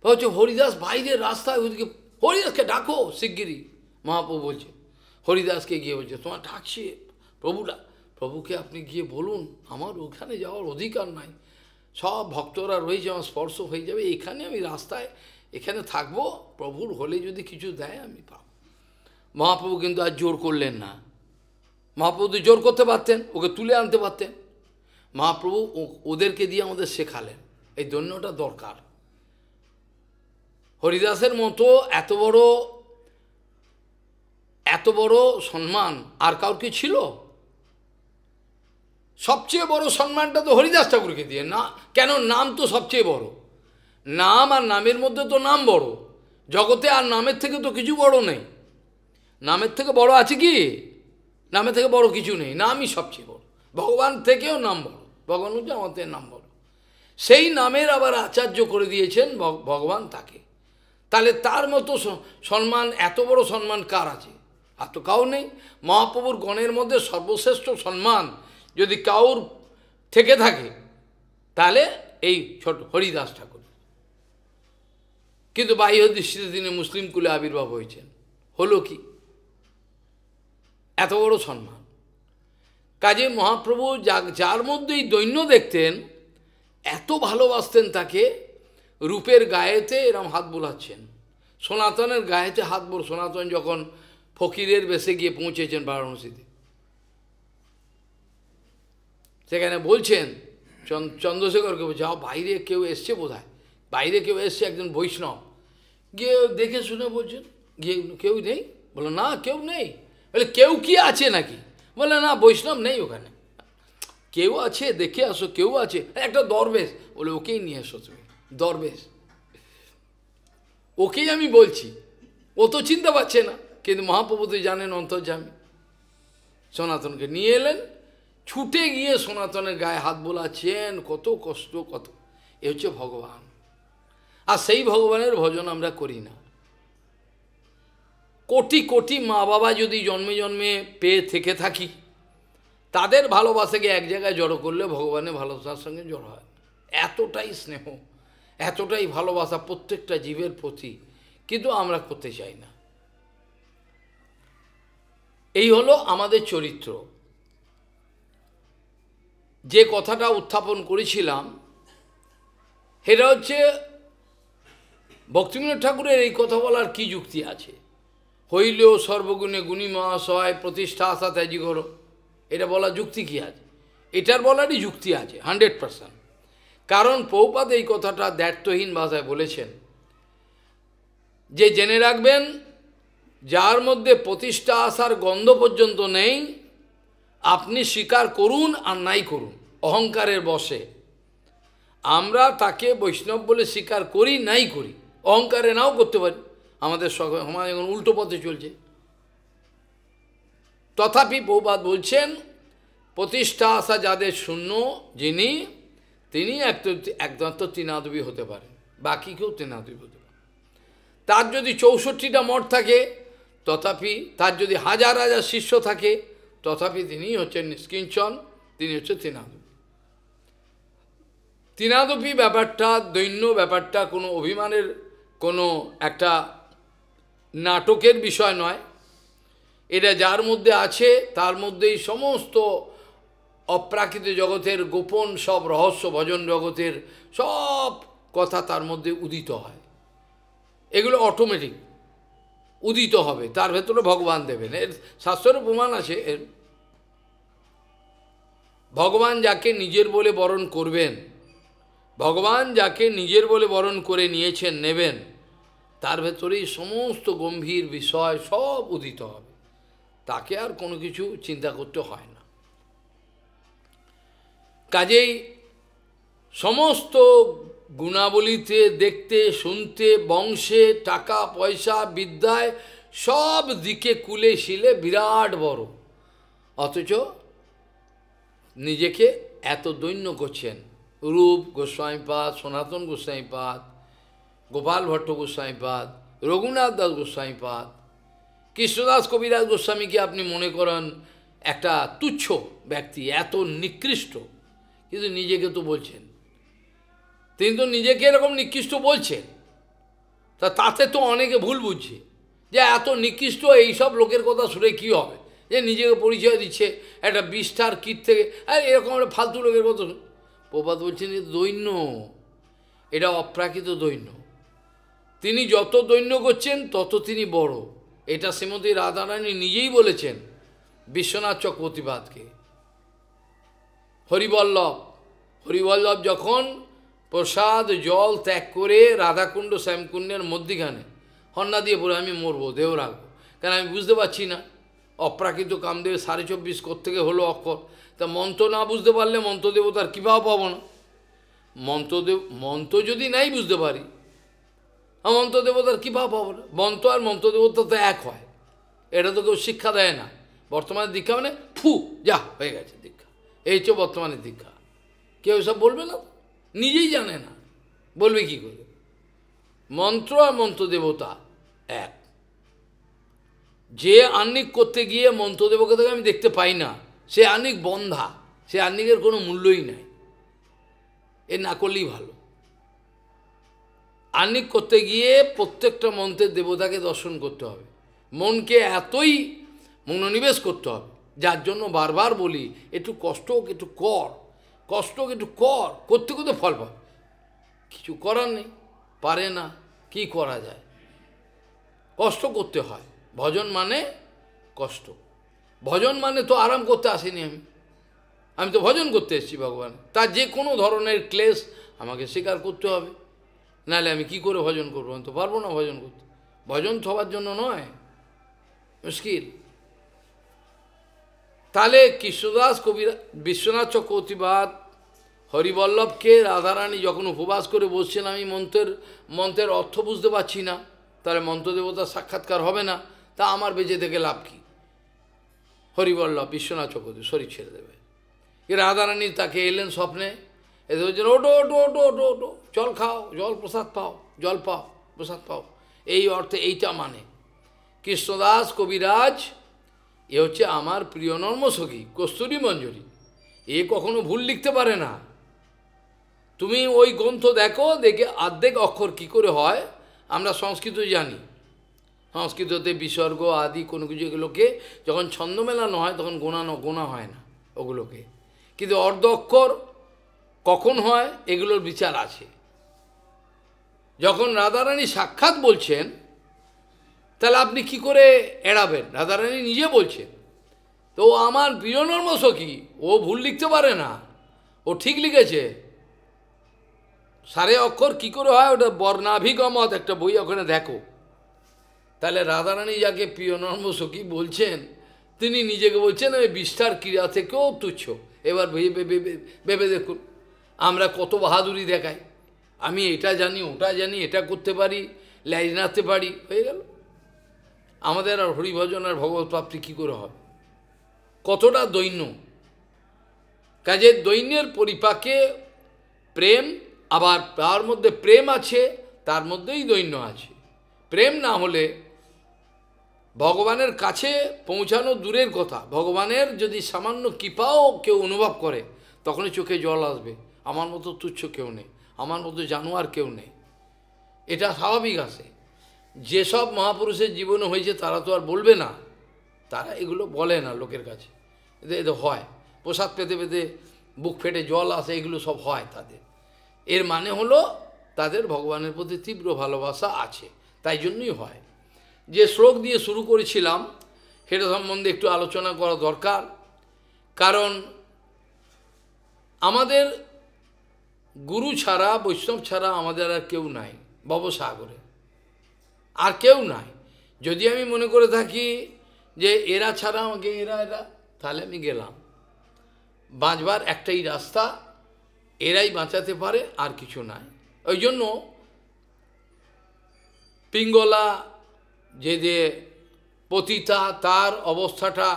হচ্ছে হরিদাস বাইরের রাস্তায়, ওদিকে হরিদাসকে ডাকো শিগগিরি। মহাপ্রভু বলছে, হরিদাসকে গিয়ে বলছে, তোমার ডাকছে প্রভুকে আপনি গিয়ে বলুন আমার ওখানে যাওয়ার অধিকার নাই, সব ভক্তরা রয়েছে, আমার স্পর্শ হয়ে যাবে, এখানে আমি রাস্তায় এখানে থাকবো, প্রভুর হলে যদি কিছু দেয় আমি পাবো। মহাপ্রভু কিন্তু আর জোর করলেন না। মহাপ্রভু তো জোর করতে পারতেন, ওকে তুলে আনতে পারতেন। মহাপ্রভু ওদেরকে দিয়ে আমাদের শেখালেন এই দৈন্যটা দরকার। হরিদাসের মতো এত বড় সম্মান আর কাউর কি ছিল? সবচেয়ে বড় সম্মানটা তো হরিদাস ঠাকুরকে দিয়ে না কেন? নাম তো সবচেয়ে বড়, নাম আর নামের মধ্যে তো নাম বড়। জগতে আর নামের থেকে তো কিছু বড় নেই। নামের থেকে বড় আছে কি? নামের থেকে বড় কিছু নেই, নামই সবচেয়ে বড়। ভগবান থেকেও নাম বড়, ভগবান হচ্ছে আমাদের নাম বড়। সেই নামের আবার আচার্য করে দিয়েছেন ভগবান তাকে। তাহলে তার মতো সম্মান, এত বড় সম্মান কার আছে? আর তো কাউ নেই। মহাপ্রভুর গণের মধ্যে সর্বশ্রেষ্ঠ সম্মান যদি কাউর থেকে থাকে তাহলে এই ছোট হরিদাস ঠাকুর। কিন্তু বাহ্য দৃষ্টিতে তিনি মুসলিম কুলে আবির্ভাব হয়েছেন, হলো কি? এত বড় সম্মান। কাজে মহাপ্রভু যার মধ্যেই দৈন্য দেখতেন, এত ভালোবাসতেন তাকে, রূপের গায়েতে এরম হাত বোলাচ্ছেন, সনাতনের গায়েতে হাত বোল। সনাতন যখন ফকিরের বেশে গিয়ে পৌঁছেছেন বারাণসীতে, সেখানে বলছেন চন্দ্রশেখরকে, যাও বাইরে কেউ এসছে বোধহয়, বাইরে কেউ এসছে একজন বৈষ্ণব। গিয়ে দেখে শুনে বলছেন, গিয়ে কেউ নেই? বলে না কেউ নেই। বলে কেউ কি আছে নাকি? বলে না বৈষ্ণব নেই ওখানে। কেউ আছে দেখে আসো, কেউ আছে, একটা দরবেশ। বলে ওকেই নিয়ে এসো তুমি, দরবেশ ওকেই আমি বলছি। ও তো চিনতে পারছে না, কিন্তু মহাপ্রভু তো জানেন অন্তর্যামী। সনাতনকে নিয়ে এলেন, ছুটে গিয়ে সনাতনের গায়ে হাত বোলাচ্ছেন, কত কষ্ট, কত। এ হচ্ছে ভগবান। আর সেই ভগবানের ভজন আমরা করি না। কোটি কোটি মা বাবা যদি জন্মে জন্মে পেয়ে থেকে থাকি, তাদের ভালোবাসাকে এক জায়গায় জড়ো করলে ভগবানের ভালোবাসার সঙ্গে জড়ো হয়। এতটাই স্নেহ, এতটাই ভালোবাসা প্রত্যেকটা জীবের প্রতি, কিন্তু আমরা করতে চাই না। এই হলো আমাদের চরিত্র। যে কথাটা উত্থাপন করেছিলাম এটা হচ্ছে ভক্তিবিনোদ ঠাকুরের এই কথা বলার কি যুক্তি আছে? হইলেও সর্বগুণে গুণী মহাশয় প্রতিষ্ঠা আশা ত্যাজি করো, এটা বলার যুক্তি কি আছে? এটার বলারই যুক্তি আছে 100%। কারণ প্রভুপাদ এই কথাটা দ্ব্যর্থহীন ভাষায় বলেছেন যে জেনে রাখবেন, যার মধ্যে প্রতিষ্ঠা আসার গন্ধ পর্যন্ত নেই, আপনি স্বীকার করুন আর নাই করুন অহংকারের বশে, আমরা তাকে বৈষ্ণব বলে স্বীকার করি নাই করি, অহংকারে নাও করতে পারি। আমাদের সমাজ এখন উল্টো পথে চলছে। তথাপি প্রভুপাদ বলছেন প্রতিষ্ঠা আশা যাদের শূন্য যিনি, তিনি একমাত্র তৃণাদবী হতে পারেন, বাকি কেউ তৃণাদবী হতে পারে। তার যদি 64টা মঠ থাকে, তথাপি তার যদি হাজার হাজার শিষ্য থাকে, তথাপি তিনি হচ্ছেন নিষ্কিঞ্চন, তিনি হচ্ছে তৃণাদবী। তৃণাদপি ব্যাপারটা, দৈন্য ব্যাপারটা কোনো অভিমানের কোনো একটা নাটকের বিষয় নয়। এটা যার মধ্যে আছে তার মধ্যেই সমস্ত অপ্রাকৃত জগতের গোপন সব রহস্য, ভজন জগতের সব কথা তার মধ্যে উদিত হয়। এগুলো অটোমেটিক উদিত হবে, তার ভেতরে ভগবান দেবেন। এর শাস্ত্রের প্রমাণ আছে। এর ভগবান যাকে নিজের বলে বরণ করবেন, ভগবান যাকে নিজের বলে বরণ করে নিয়েছেন, নেবেন, তার ভেতরেই সমস্ত গম্ভীর বিষয় সব উদিত হবে। তাকে আর কোনো কিছু চিন্তা করতে হয় না। কাজেই সমস্ত গুণাবলীতে, দেখতে শুনতে, বংশে, টাকা পয়সা, বিদ্যায়, সব দিকে কুলে শিলে বিরাট বড়, অথচ নিজেকে এত দৈন্য করছেন। রূপ গোস্বামীপাদ, সনাতন গোস্বামীপাদ, গোপাল ভট্ট গোস্বামীপাদ, রঘুনাথ দাস গোস্বামীপাদ, কৃষ্ণদাস কবিরাজ গোস্বামীকে আপনি মনে করেন একটা তুচ্ছ ব্যক্তি, এত নিকৃষ্ট, কিন্তু নিজেকে তো বলছেন, তিনি তো নিজেকে এরকম নিকৃষ্ট বলছেন, তাতে তো অনেকে ভুল বুঝছে যে এত নিকৃষ্ট এইসব লোকের কথা শুনে কী হবে, যে নিজেকে পরিচয় দিচ্ছে একটা বিষ্ঠার কীট থেকে, আর এরকম একটা ফালতু লোকের কথা। প্রপাত বলছেন যে দৈন্য, এটা অপ্রাকৃত দৈন্য। তিনি যত দৈন্য করছেন তত তিনি বড়। এটা শ্রীমতী রাধারানী নিজেই বলেছেন বিশ্বনাথ চক্রবর্তীপাদকে। হরিবল্লভ যখন প্রসাদ জল ত্যাগ করে রাধাকুণ্ড শ্যামকুণ্ডের মধ্যিখানে হন্না দিয়ে পড়ে আমি মরবো, দেহ রাখবো, কেন আমি বুঝতে পারছি না অপ্রাকৃত কামদেব 24.5 কোত্থেকে হলো অক্ষর। তা মন্ত্র না বুঝতে পারলে মন্ত্রদেবতার কীভাবে পাবো না? মন্ত্র যদি নাই বুঝতে পারি, মন্ত্রদেবতার কীভাবে পাবো না? মন্ত্র আর মন্ত্রদেবতা তো এক হয়, এটা তো কেউ শিক্ষা দেয় না। বর্তমানে দীক্ষা মানে ফু যা হয়ে গেছে দীক্ষা, এই হচ্ছে বর্তমানে দীক্ষা। কেউ সব বলবে না, নিজেই জানে না, বলবে কি করে? মন্ত্র আর মন্ত্রদেবতা এক। যে আহ্নিক করতে গিয়ে মন্ত্রদেবতাকে আমি দেখতে পাই না, সে আহ্নিক বন্ধা, সে আহ্নিকের কোনো মূল্যই নাই, এ না করলেই ভালো। আহ্নিক করতে গিয়ে প্রত্যেকটা মন্ত্রের দেবতাকে দর্শন করতে হবে, মনকে এতই মনোনিবেশ করতে হবে, যার জন্য বারবার বলি একটু কষ্ট হোক একটু কর, কষ্ট হোক একটু কর, করতে করতে ফল পাবে। কিছু করার নেই, পারে না, কি করা যায়? কষ্ট করতে হয়। ভজন মানে কষ্ট, ভজন মানে তো আরাম করতে আসিনি আমি তো ভজন করতে এসেছি ভগবান। তার যে কোনো ধরনের ক্লেশ আমাকে স্বীকার করতে হবে, নাহলে আমি কি করে ভজন করবো? আমি তো পারবো না ভজন করতে। ভজন সবার জন্য নয়, মুশকিল। তাহলে কৃষ্ণদাস কবিরা, বিশ্বনাথ চক্রবর্তীপাদ হরিবল্লভকে রাধারানী যখন উপবাস করে বসছেন, আমি মন্ত্রের অর্থ বুঝতে পারছি না, তাহলে মন্ত্রদেবতার সাক্ষাৎকার হবে না, তা আমার বেঁচে থেকে লাভ কি? হরিবল্লভ বিশ্বনাথ চক্রবর্তী শরীর ছেড়ে দেবে। রাধারানী তাকে এলেন স্বপ্নে, এতে বলছেন ওটো ওটো ওটো ওটো ওটো, জল খাও, জল প্রসাদ পাও, জল পাও, প্রসাদ পাও। এই অর্থে এইটা মানে কৃষ্ণদাস কবিরাজ এ হচ্ছে আমার প্রিয় নর্মসখী কস্তুরী মঞ্জুরি, এ কখনো ভুল লিখতে পারে না। তুমি ওই গ্রন্থ দেখো, দেখে অর্ধেক অক্ষর কি করে হয়। আমরা সংস্কৃত জানি, সংস্কৃততে বিসর্গ আদি কোনো কিছু এগুলোকে যখন ছন্দ মেলানো হয় তখন গোনা হয় না ওগুলোকে, কিন্তু অর্ধ অক্ষর কখন হয় এগুলোর বিচার আছে। যখন রাধারানী সাক্ষাৎ বলছেন, তাহলে আপনি কি করে এড়াবেন? রাধারানী নিজে বলছেন। তো আমার প্রিয় নর্ম সখী, ও ভুল লিখতে পারে না, ও ঠিক লিখেছে। সারে অক্ষর কি করে হয়, ওটা বর্ণাভিগমত একটা বই, ওখানে দেখো। তাহলে রাধারানী যাকে প্রিয় নর্ম সখী বলছেন, তিনি নিজেকে বলছেন ওই বিস্তার ক্রিয়া থেকেও তুচ্ছ। এবার ভেবে দেখুন, আমরা কত বাহাদুরি দেখাই, আমি এটা জানি, ওটা জানি, এটা করতে পারি, লাইন নাড়তে পারি, হয়ে গেল। আমাদের আর হরিভজন আর ভগবত প্রাপ্তি কী করে হবে? কতটা দৈন্য! কাজে দৈন্যের পরিপাকে প্রেম, আবার তার মধ্যে প্রেম আছে, তার মধ্যেই দৈন্য আছে। প্রেম না হলে ভগবানের কাছে পৌঁছানো দূরের কথা, ভগবানের যদি সামান্য কৃপাও কেউ অনুভব করে, তখনই চোখে জল আসবে। আমার মতো তুচ্ছ কেউ নেই, আমার মতো জানোয়ার কেউ নেই, এটা স্বাভাবিক আসে। যেসব মহাপুরুষের জীবনে হয়েছে তারা তো আর বলবে না, তারা এগুলো বলে না লোকের কাছে। এদের হয়, প্রসাদ পেতে পেতে বুক ফেটে জল আসে, এগুলো সব হয় তাদের। এর মানে হলো তাদের ভগবানের প্রতি তীব্র ভালোবাসা আছে, তাই জন্যই হয়। যে শ্লোক দিয়ে শুরু করেছিলাম, সেটা সম্বন্ধে একটু আলোচনা করা দরকার। কারণ আমাদের গুরু ছাড়া, বৈষ্ণব ছাড়া আমাদের আর কেউ নাই ভবসাগরে, আর কেউ নাই। যদি আমি মনে করে থাকি যে এরা ছাড়া আমাকে, এরা, তাহলে আমি গেলাম। বাঁচবার একটাই রাস্তা, এরাই বাঁচাতে পারে, আর কিছু নাই। ওই জন্য পিঙ্গলা যে পতিতা, তার অবস্থাটা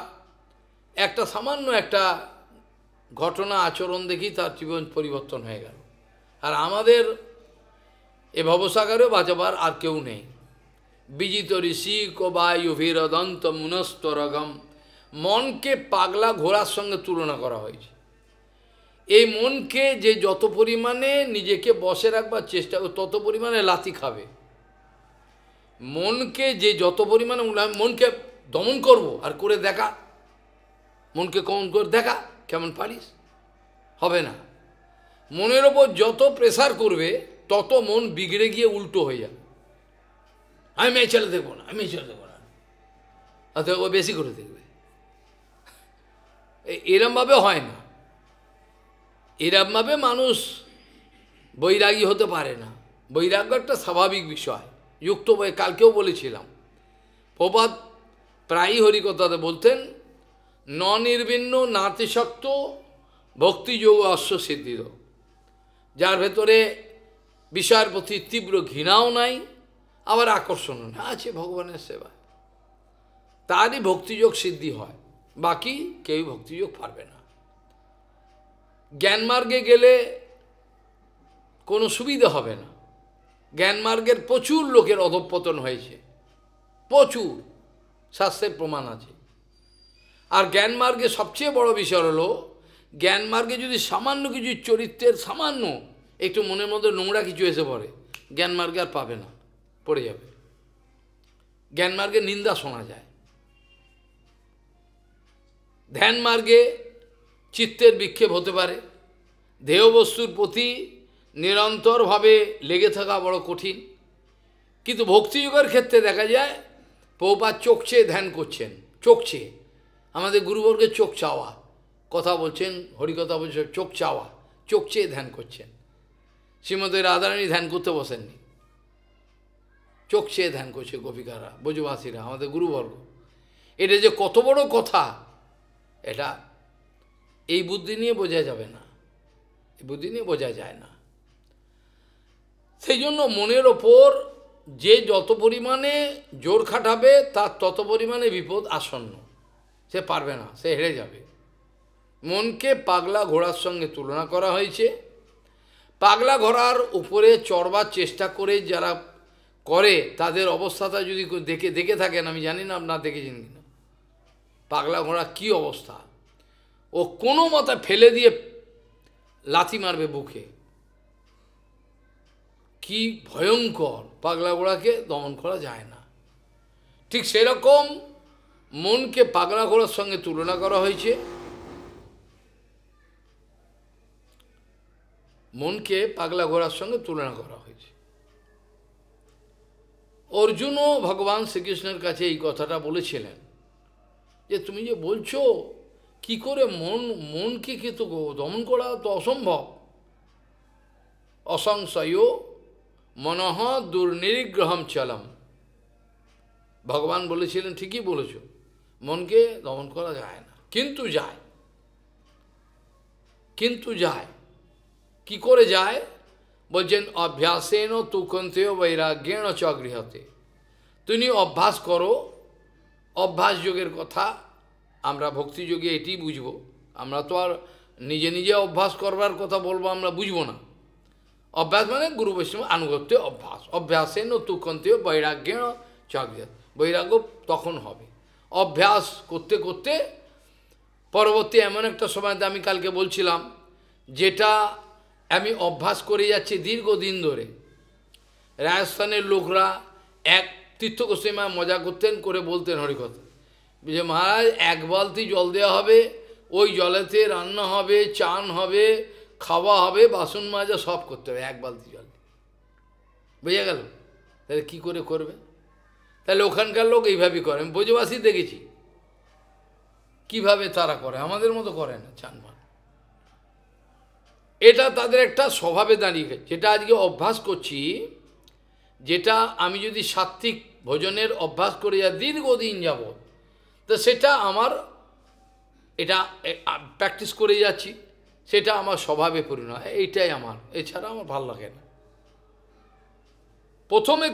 একটা সামান্য একটা ঘটনা আচরণ দেখি তার জীবন পরিবর্তন হয়ে গেল। আর আমাদের এ ভবসাগরেও বাঁচাবার আর কেউ নেই। বিজিত ঋষি কবায়ুভিরদন্ত মুনস্তরগম, মনকে পাগলা ঘোড়ার সঙ্গে তুলনা করা হয়েছে। এই মনকে যে যত পরিমাণে নিজেকে বসে রাখবার চেষ্টা করে, তত পরিমাণে লাথি খাবে। মনকে যে যত পরিমাণে, মনকে দমন করব, আর করে দেখা, মনকে কমন করে দেখা কেমন পারিস, হবে না। মনের ওপর যত প্রেসার করবে, তত মন বিগড়ে গিয়ে উল্টো হয়ে যাবে। আমি মেয়ে ছেলে দেখবো না, আমি মেয়ে ছেলে দেখবো না, অথবা ও বেশি করে দেখবে। এরমভাবে হয় না, এরমভাবে মানুষ বৈরাগী হতে পারে না। বৈরাগ্য একটা স্বাভাবিক বিষয়, যুক্ত বই, কালকেও বলেছিলাম। প্রবাদ প্রায়ই হরিকথাতে বলতেন, ন নির্বিন্ন নাতিশক্ত ভক্তিযোগ অশ্ব সিদ্ধির। যার ভেতরে বিষয়ের প্রতি তীব্র ঘৃণাও নাই, আবার আকর্ষণও না, আছে ভগবানের সেবা, তারই ভক্তিযোগ সিদ্ধি হয়। বাকি কেউ ভক্তিযোগ পারবে না। জ্ঞানমার্গে গেলে কোনো সুবিধা হবে না। জ্ঞানমার্গের প্রচুর লোকের অধঃপতন হয়েছে, প্রচুর, শাস্ত্রের প্রমাণ আছে। আর জ্ঞানমার্গে সবচেয়ে বড় বিষয় হলো, জ্ঞানমার্গে যদি সামান্য কিছু চরিত্রের সামান্য একটু মনের মধ্যে নোংরা কিছু এসে পড়ে, জ্ঞানমার্গে আর পাবে না, পড়ে যাবে। জ্ঞানমার্গে নিন্দা শোনা যায়। ধ্যান মার্গে চিত্তের বিক্ষেপ হতে পারে, দেহবস্তুর প্রতি নিরন্তরভাবে লেগে থাকা বড় কঠিন। কিন্তু ভক্তিযোগের ক্ষেত্রে দেখা যায়, প্রভুপাদ চোখ চেয়ে ধ্যান করছেন, চোখ চেয়ে। আমাদের গুরুবর্গের চোখ চাওয়া, কথা বলছেন, হরিকথা বলছেন, চোখ চাওয়া, চোখ চেয়ে ধ্যান করছেন। শ্রীমতী রাধারানী ধ্যান করতে বসেননি, চোখ চেয়ে ধ্যান করছে গোপিকারা, ব্রজবাসীরা, আমাদের গুরুবর্গ। এটা যে কত বড় কথা, এটা এই বুদ্ধি নিয়ে বোঝা যাবে না, এই বুদ্ধি নিয়ে বোঝা যায় না। সেই জন্য মনের ওপর যে যত পরিমাণে জোর খাটাবে, তার তত পরিমাণে বিপদ আসন্ন। সে পারবে না, সে হেরে যাবে। মনকে পাগলা ঘোড়ার সঙ্গে তুলনা করা হয়েছে। পাগলা ঘোড়ার উপরে চড়বার চেষ্টা করে যারা করে, তাদের অবস্থাটা যদি দেখে থাকেন, আমি জানি না আপনারা দেখেছেন কিনা, পাগলা ঘোড়া কী অবস্থা। ও কোনো মতে ফেলে দিয়ে লাথি মারবে বুকে, কি ভয়ঙ্কর। পাগলা ঘোড়াকে দমন করা যায় না। ঠিক সেরকম মনকে পাগলা ঘোড়ার সঙ্গে তুলনা করা হয়েছে। মনকে পাগলা ঘোড়ার সঙ্গে তুলনা করা হয়েছে। অর্জুনও ভগবান শ্রীকৃষ্ণের কাছে এই কথাটা বলেছিলেন যে তুমি যে বলছো কি করে মনকে তো দমন করা তো অসম্ভব। অসংশয় মনঃ দুর্নিগ্রহম চলম। ভগবান বলেছিলেন ঠিকই বলেছ, মনকে দমন করা যায় না, কিন্তু যায়। কি করে যায় বলছেন, অভ্যাসেন তুকন্তেয় বৈরাগ্যেণ চ গৃহতে। তুমি অভ্যাস করো। অভ্যাস যোগের কথা আমরা ভক্তিযোগে এটি বুঝব। আমরা তো আর নিজে নিজে অভ্যাস করবার কথা বলবো, আমরা বুঝবো না। অভ্যাস মানে গুরু বৈষ্ণব আনুগত্য অভ্যাস। অভ্যাসেন তুকন্তেয় বৈরাগ্যেণ চ গৃহতে। বৈরাগ্য তখন হবে অভ্যাস করতে করতে। পরবর্তী এমন একটা সময়তে আমি কালকে বলছিলাম, যেটা আমি অভ্যাস করে যাচ্ছি দীর্ঘদিন ধরে। রাজস্থানের লোকরা এক তীর্থগোস্বামী মজা করতেন, করে বলতেন হরিকথা, যে মহারাজ এক বালতি জল দেওয়া হবে, ওই জলেতে রান্না হবে, চান হবে, খাওয়া হবে, বাসন মাজা সব করতে হবে এক বালতি জল। বুঝে গেল? তাহলে কী করে করবে? তাহলে ওখানকার লোক এইভাবেই করে। আমি ব্রজবাসী দেখেছি কিভাবে তারা করে, আমাদের মতো করে না চান মান। এটা তাদের একটা স্বভাবে দাঁড়িয়ে গেছে। যেটা আজকে অভ্যাস করছি, যেটা আমি যদি সাত্ত্বিক ভোজনের অভ্যাস করে যা দীর্ঘদিন যাব, তো সেটা আমার এটা প্র্যাকটিস করে যাচ্ছি, সেটা আমার স্বভাবে পরিণত হয়। এইটাই আমার, এছাড়া আমার ভালো লাগে না। প্রথমে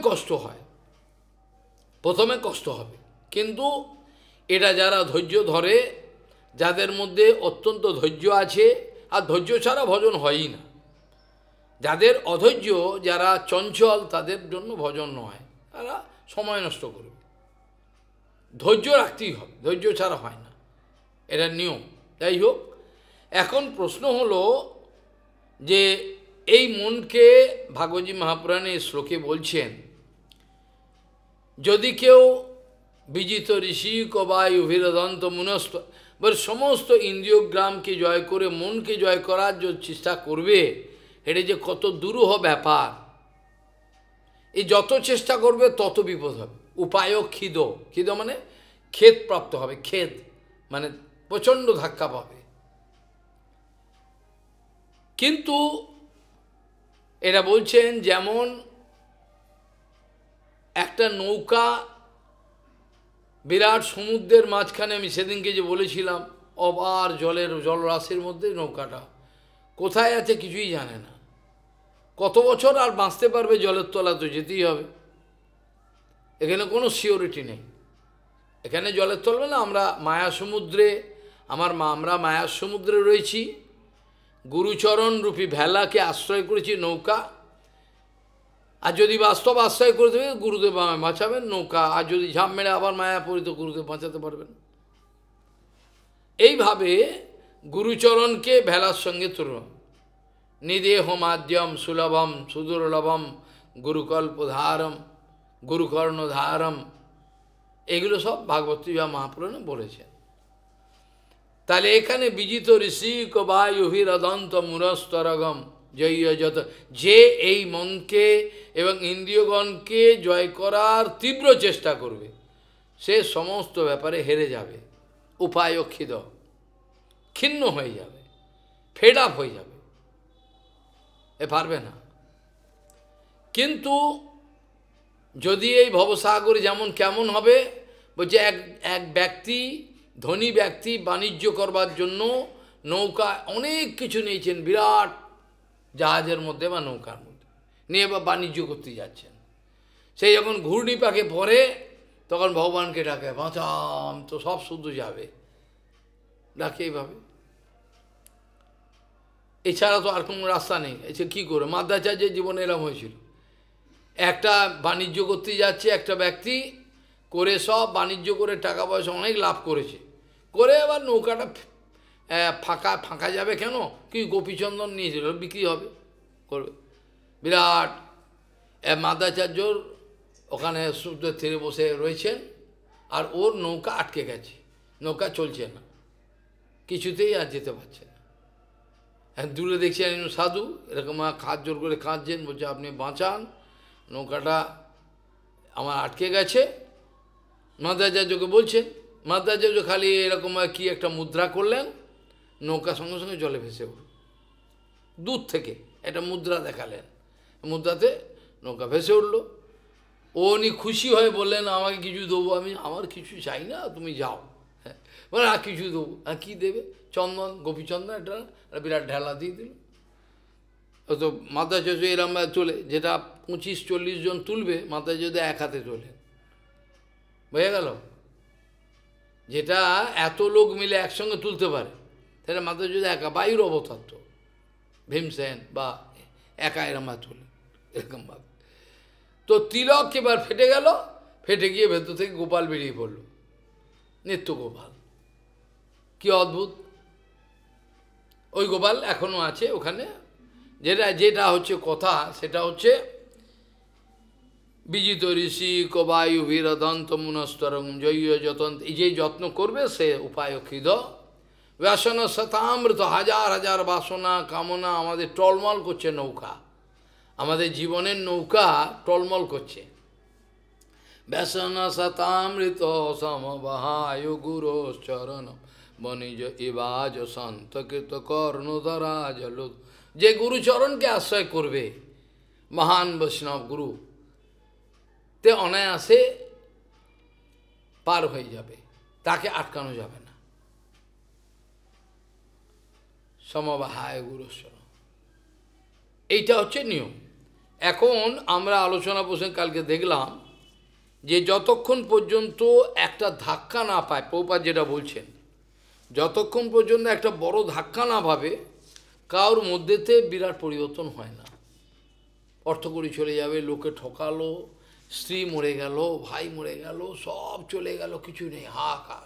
কষ্ট হবে, কিন্তু এটা যারা ধৈর্য ধরে, যাদের মধ্যে অত্যন্ত ধৈর্য আছে, আর ধৈর্য ছাড়া ভজন হয়ই না। যাদের অধৈর্য, যারা চঞ্চল, তাদের জন্য ভজন নয়, তারা সময় নষ্ট করবে। ধৈর্য রাখতেই হবে, ধৈর্য ছাড়া হয় না, এটা নিয়ম। যাই হোক, এখন প্রশ্ন হলো যে এই মনকে ভাগবতী মহাপুরাণে শ্লোকে বলছেন, যদি কেউ বিজিত ঋষি কবাই অভিরদন্ত মুনস্ত, বলে সমস্ত ইন্দ্রিয়গ্রামকে জয় করে মনকে জয় করার যে চেষ্টা করবে, এটা যে কত দুরূহ ব্যাপার। এই যত চেষ্টা করবে তত বিপদ হবে। উপায় খিদ মানে খেদ প্রাপ্ত হবে, খেদ মানে প্রচণ্ড ধাক্কা পাবে। কিন্তু এরা বলছেন, যেমন একটা নৌকা বিরাট সমুদ্রের মাঝখানে, আমি সেদিনকে যে বলেছিলাম, অবার জলরাশির মধ্যে নৌকাটা কোথায় আছে কিছুই জানে না। কত বছর আর বাঁচতে পারবে জলের তলা, তো যেতেই হবে। এখানে কোনো সিওরিটি নেই। এখানে জলের তলা না, আমরা মায়া সমুদ্রে, আমরা মায়ার সমুদ্রে রয়েছি। গুরুচরণ রূপী ভেলাকে আশ্রয় করেছি, নৌকা। আর যদি বাস্তব আশ্রয় করে দেবে, গুরুদেব আমায় বাঁচাবেন, নৌকা। আর যদি ঝাঁপ মেরে আবার মায়া পড়ি, তো গুরুদেব বাঁচাতে পারবেন। এইভাবে গুরুচরণকে ভেলার সঙ্গে তুলন। নিদেহ মাধ্যম সুলভম সুদুর্লভম গুরুকল্পধারম গুরুকর্ণধারম, এগুলো সব ভাগবতী মহাপুরাণে বলেছেন। তাহলে এখানে বিজিত ঋষি কবায়ুহিরদন্ত মুরস্তরগম জয় যত, যে এই মনকে এবং ইন্দ্রিয়গণকে জয় করার তীব্র চেষ্টা করবে, সে সমস্ত ব্যাপারে হেরে যাবে। উপায় ক্ষিন্ন হয়ে যাবে, ফেড আপ হয়ে যাবে, পারবে না। কিন্তু যদি এই ভবসাগরে যেমন কেমন হবে, বলছে এক ব্যক্তি, ধনী ব্যক্তি বাণিজ্য করবার জন্য নৌকা অনেক কিছু নিয়েছেন, বিরাট জাহাজের মধ্যে বা নৌকার মধ্যে নিয়ে বা বাণিজ্য করতে যাচ্ছেন। সেই যখন ঘূর্ণি পাকে পড়ে, তখন ভগবানকে ডাকে, বাঁচাম, তো সব শুদ্ধ যাবে, ডাকে এইভাবে। এছাড়া তো আর কোনো রাস্তা নেই। এসে কী করে? মাধ্যাচার্যের জীবনে এরম হয়েছিল। একটা বাণিজ্য করতে যাচ্ছে একটা ব্যক্তি, করে সব বাণিজ্য করে টাকা পয়সা অনেক লাভ করেছে, করে আবার নৌকাটা ফাঁকা যাবে কেন, কি গোপীচন্দন নিয়েছিল, বিক্রি হবে, করবে। বিরাট মাধ্যাচার্যর ওখানে সমুদ্রের তীরে বসে রয়েছেন, আর ওর নৌকা আটকে গেছে, নৌকা চলছে না, কিছুতেই আর যেতে পারছে না। দূরে দেখছেন সাধু এরকম হাত জোর করে কাঁদছেন, বলছে আপনি বাঁচান, নৌকাটা আমার আটকে গেছে। মাদ্রাচার্যকে বলছেন, মাদ্রাচার্য খালি এরকম কি একটা মুদ্রা করলেন, নৌকা সঙ্গে সঙ্গে জলে ভেসে উঠল। দূর থেকে একটা মুদ্রা দেখালেন, মুদ্রাতে নৌকা ভেসে উঠল। উনি খুশি হয়ে বললেন, আমাকে কিছু দেবো? আমি আমার কিছু চাই না, তুমি যাও। হ্যাঁ, বলে আর কিছু দেবো। আর কী দেবে? চন্দন, গোপীচন্দন, একটা বিরাট ঢেলা দিয়ে দিল। তো মাদ্রাচার্য এরম চলে, যেটা 25-40 জন তুলবে, মাদ্রাচার্য এক হাতে তোলে। বোঝা গেল? যেটা এত লোক মিলে একসঙ্গে তুলতে পারে, তাহলে মাদ্রাচার্য একা, বায়ুর অবতার তো, ভীমসেন বা একা এরম তোলে এরকমভাবে। তো তিলক এবার ফেটে গেল, ফেটে গিয়ে ভেতর থেকে গোপাল বেরিয়ে পড়ল, নিত্য গোপাল। কি অদ্ভুত! ওই গোপাল এখনো আছে ওখানে। যেটা হচ্ছে কথা, সেটা হচ্ছে বিজিত ঋষি কবায়ু বীরদন্ত মুনস্তরং জয় যতন, এই যে যত্ন করবে সে উপায় খিদ ব্যাসন শতামৃত, হাজার হাজার বাসনা কামনা আমাদের টলমল করছে নৌকা, আমাদের জীবনের নৌকা টলমল করছে। ব্যাসন শতামৃত সমবাহায় গুরু চরণ বনিজ ইবাজ সন্তকৃত কর্ণধরা জল, যে গুরুচরণকে আশ্রয় করবে, মহান বৈষ্ণব গুরু, তে অনায়াসে পার হয়ে যাবে, তাকে আটকানো যাবে না। সমবাহায় গুরুচরণ, এইটা হচ্ছে নিয়ম। এখন আমরা আলোচনা প্রসঙ্গে কালকে দেখলাম যে যতক্ষণ পর্যন্ত একটা ধাক্কা না পায়, প্রভুপাদ যেটা বলছেন, যতক্ষণ পর্যন্ত একটা বড় ধাক্কা না পাবে, কারোর মধ্যেতে বিরাট পরিবর্তন হয় না। অর্থকড়ি চলে যাবে, লোকে ঠকালো, স্ত্রী মরে গেল, ভাই মরে গেল, সব চলে গেল, কিছু নেই, হাহাকার।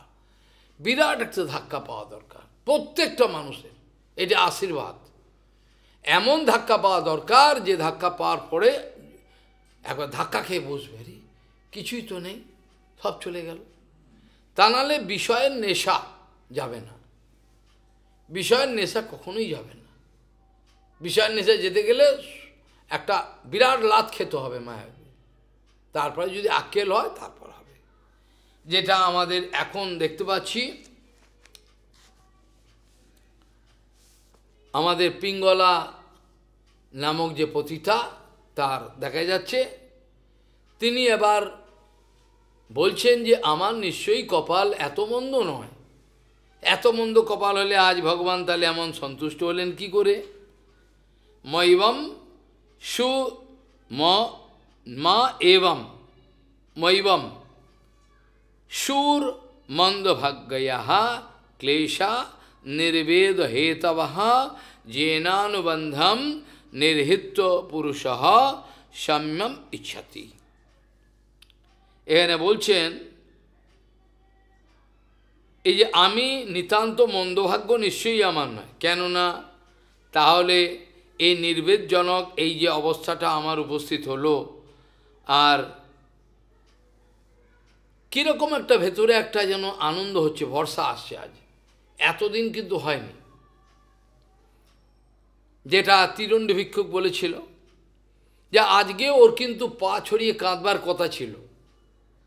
বিরাট একটা ধাক্কা পাওয়া দরকার প্রত্যেকটা মানুষের, এটা আশীর্বাদ। এমন ধাক্কা পাওয়া দরকার যে ধাক্কা পাওয়ার পরে একবার ধাক্কা খেয়ে বসবে, রে কিছুই তো নেই, সব চলে গেল। তা নাহলে বিষয়ের নেশা যাবে না, বিষয়ের নেশা কখনোই যাবে না। বিষয়ের নেশা যেতে গেলে একটা বিরাট লাত খেতে হবে মায়ের, তারপরে যদি আক্কেল হয় তারপর হবে। যেটা আমাদের এখন দেখতে পাচ্ছি, আমাদের পিঙ্গলা নামক যে পতিতা, তার দেখা যাচ্ছে তিনি এবার বলছেন যে আমার নিশ্চয়ই কপাল এত মন্দ নয়। এত মন্দ কপাল হলে আজ ভগবান তাহলে এমন সন্তুষ্ট হলেন কি করে? মৈবম সু মা এবম মৈবম সুর মন্দভাগ্যয়া ক্লেশা নির্বেদ হেতব যেনানুবন্ধম নির্হিত পুরুষ সম্যম ইচ্ছতি। এখানে বলছেন এই যে আমি নিতান্ত মন্দভাগ্য নিশ্চয়ই আমার নয়, কেননা তাহলে এই নির্বেদজনক এই যে অবস্থাটা আমার উপস্থিত হলো, আর কীরকম একটা ভেতরে একটা যেন আনন্দ হচ্ছে, ভরসা আসছে আজ, এতদিন কিন্তু হয়নি। যেটা তিরণ্ডী ভিক্ষুক বলেছিল যে আজকে ওর কিন্তু পা ছড়িয়ে কাঁদবার কথা ছিল,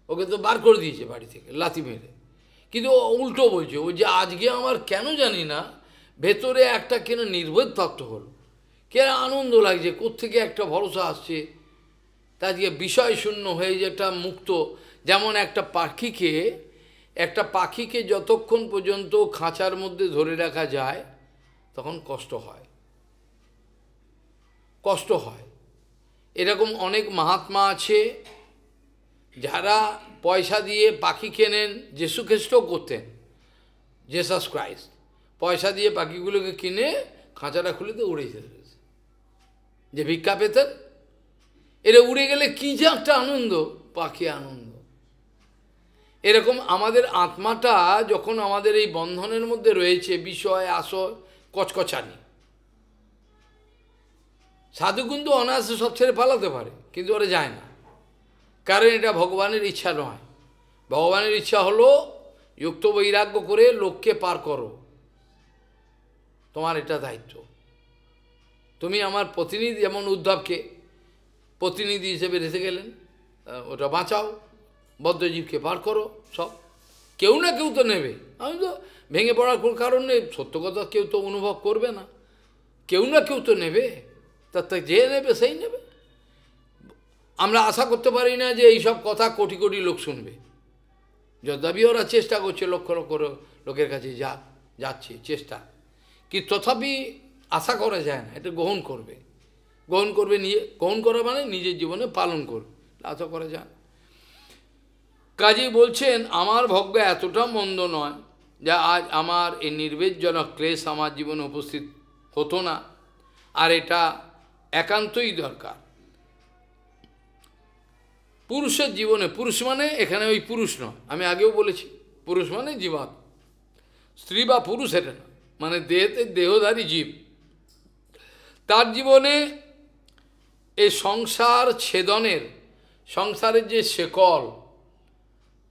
ওকে তো বার করে দিয়েছে বাড়ি থেকে লাথি মেরে, কিন্তু ও উল্টো বলছে, ও যে আজকে আমার কেন জানি না ভেতরে একটা কেন নির্বোধ প্রাপ্ত হলো, কেন আনন্দ লাগছে, কোত্থেকে একটা ভরসা আসছে, তা আজকে বিষয় শূন্য হয়ে যে একটা মুক্ত। যেমন একটা পাখিকে যতক্ষণ পর্যন্ত খাঁচার মধ্যে ধরে রাখা যায় তখন কষ্ট হয়। এরকম অনেক মহাত্মা আছে যারা পয়সা দিয়ে পাখি কেনেন, যীশু খ্রিস্টও করতেন, জেসাস ক্রাইস্ট পয়সা দিয়ে পাখিগুলোকে কিনে খাঁচাটা খুলে দিয়ে উড়ে যেতে, যে ভিক্ষা পেতেন, এরা উড়ে গেলে কি যে একটা আনন্দ, পাখি আনন্দ। এরকম আমাদের আত্মাটা যখন আমাদের এই বন্ধনের মধ্যে রয়েছে, বিষয় আশয় কচকচানি, সাধু কিন্তু অনায়াসে সব ছেড়ে পালাতে পারে, কিন্তু ওরা যায় না, কারণ এটা ভগবানের ইচ্ছা নয়। ভগবানের ইচ্ছা হলো যুক্ত বৈরাগ্য করে লোককে পার করো, তোমার এটা দায়িত্ব। তুমি আমার প্রতিনিধি, যেমন উদ্ধবকে প্রতিনিধি হিসেবে রেখে গেলেন, ওটা বাঁচাও, বদ্ধজীবকে পার করো, সব কেউ না কেউ তো নেবে। আমি তো ভেঙে পড়ার কোনো কারণ নেই, সত্য কথা কেউ তো অনুভব করবে না, কেউ না কেউ তো নেবে, তার যে নেবে সেই নেবে। আমরা আশা করতে পারি না যে এইসব কথা কোটি কোটি লোক শুনবে, যদ্যপি ওরা চেষ্টা করছে, লক্ষ লক্ষ লোকের কাছে যাচ্ছে চেষ্টা, কি তথাপি আশা করা যায় না এটা গ্রহণ করবে, গ্রহণ করা মানে নিজের জীবনে পালন করবে, আশা করা যায় না। কাজী বলছেন আমার ভাগ্য এতটা মন্দ নয় যা আজ আমার এই নির্বেদজনক ক্লেশ আমার জীবনে উপস্থিত হতো না, আর এটা একান্তই দরকার। পুরুষের জীবনে, পুরুষ মানে এখানে ওই পুরুষ নয়, আমি আগেও বলেছি পুরুষ মানে জীবাত, স্ত্রী বা পুরুষ এটা না, মানে দেহধারী জীব, তার জীবনে এই সংসার ছেদনের, সংসারের যে শেকল,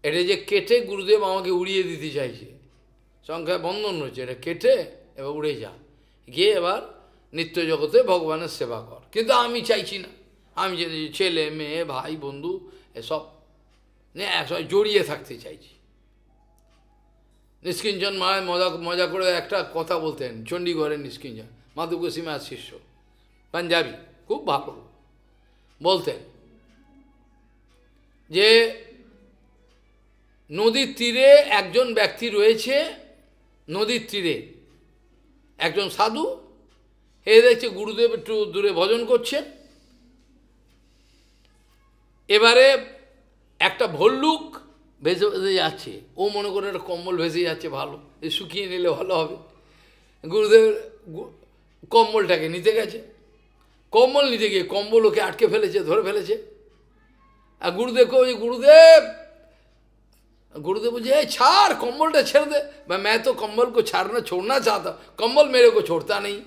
এটা যে কেটে গুরুদেব আমাকে উড়িয়ে দিতে চাইছে, সংসার বন্ধন রয়েছে, এটা কেটে এবার উড়ে যা, গিয়ে এবার নিত্য জগতে ভগবানের সেবা কর। কিন্তু আমি চাইছি না, আমি যে ছেলে মেয়ে ভাই বন্ধু এসব জড়িয়ে থাকতে চাইছি। নিষ্কিঞ্চন মহারাজ মজা করে একটা কথা বলতেন, চণ্ডীগড়ের নিষ্কিঞ্চন, মাধু গোস্বামীর শিষ্য, পাঞ্জাবি, খুব ভালো, বলতেন যে নদীর তীরে একজন ব্যক্তি রয়েছে, নদীর তীরে একজন সাধু, এ দেখছে গুরুদেব একটু দূরে ভজন করছেন, এবারে একটা ভল্লুক ভেসে ভেসে যাচ্ছে, ও মনে করে একটা কম্বল ভেসে যাচ্ছে, ভালো, এ শুকিয়ে নিলে ভালো হবে, গুরুদেব কম্বলটাকে নিতে গেছে, কম্বল নিতে গিয়ে কম্বল ওকে আটকে ফেলেছে, ধরে ফেলেছে, আর গুরুদেবকে ওই गुरुदेव मुझे छाड़ कंबलটা ছেড়ে দে, मैं तो कंबल को छोड़ना चाहता, कंबल मेरे को छोड़ता नहीं,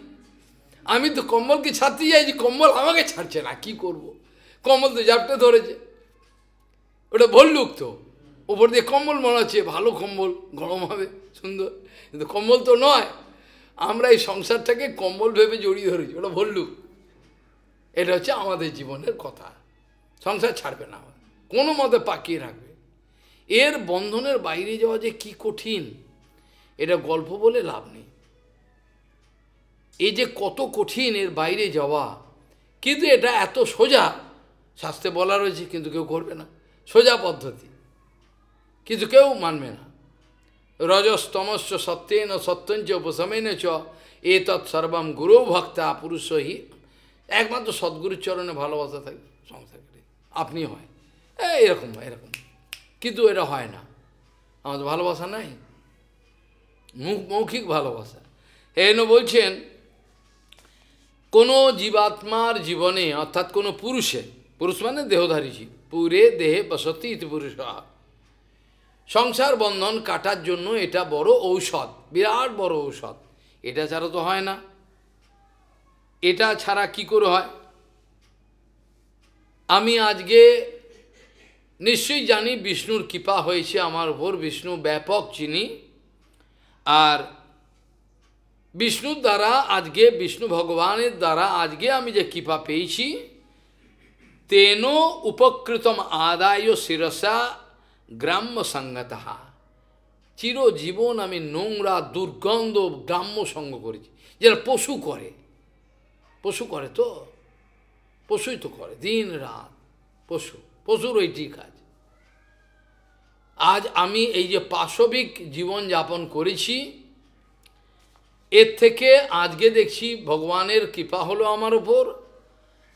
আমি তো কম্বলকে ছাড়তে যাই, কম্বল আমাকে ছাড়ছে না, কি করব, কম্বল তো জাপটে ধরেছে, ওটা ভল্লুক তো, উপর দিয়ে কম্বল মনে হচ্ছে ভালো কম্বল, গরম হবে সুন্দর, কিন্তু কম্বল তো নয়, আমরা এই সংসারটাকে কম্বল ভেবে জড়িয়ে ধরেছি, ওটা ভল্লুক। এটা হচ্ছে আমাদের জীবনের কথা, সংসার ছাড়বে না, কোনো মতে পাকিয়ে রাখবে। এর বন্ধনের বাইরে যাওয়া যে কি কঠিন, এটা গল্প বলে লাভ নেই, এই যে কত কঠিন এর বাইরে যাওয়া, কিন্তু এটা এত সোজা, শাস্ত্রে বলা রয়েছে, কিন্তু কেউ করবে না, সোজা পদ্ধতি, কিন্তু কেউ মানবে না। রজস্তমস্য সত্যেন সত্যঞ্চ উপশমেন চ এতৎ সর্বম গুরু ভক্তা পুরুষই, একমাত্র সদ্গুরুর চরণে ভালোবাসা থাকবে সংসারে, আপনি হয় এরকম এরকম, কিন্তু এটা হয় না, আমাদের ভালোবাসা নাই, মৌখিক ভালোবাসা। এন বলছেন কোনো জীবাত্মার জীবনে, অর্থাৎ কোনো পুরুষের, পুরুষ মানে দেহধারী জীব, পুরে দেহে বসতি ইতি পুরুষ, সংসার বন্ধন কাটার জন্য এটা বড় ঔষধ, বিরাট বড় ঔষধ, এটা ছাড়া তো হয় না। এটা ছাড়া কি করে হয়? আমি আজকে নিশ্চয়ই জানি বিষ্ণুর কৃপা হয়েছে আমার উপর, বিষ্ণু ব্যাপক চিনি, আর বিষ্ণুর দ্বারা আজকে, বিষ্ণু ভগবানের দ্বারা আজকে আমি যে কৃপা পেয়েছি, তেন উপকৃতম আদায় শিরসা গ্রাম্য সঙ্গতঃ, চিরজীবন আমি নোংরা দুর্গন্ধ গ্রাম্য সঙ্গ করেছি, যেটা পশু করে, পশু করে তো, পশুই তো করে দিন রাত, পশুর ওইটি কাজ। আজ আমি এই যে পাশবিক জীবন যাপন করেছি, এর থেকে আজকে দেখছি ভগবানের কৃপা হলো আমার উপর,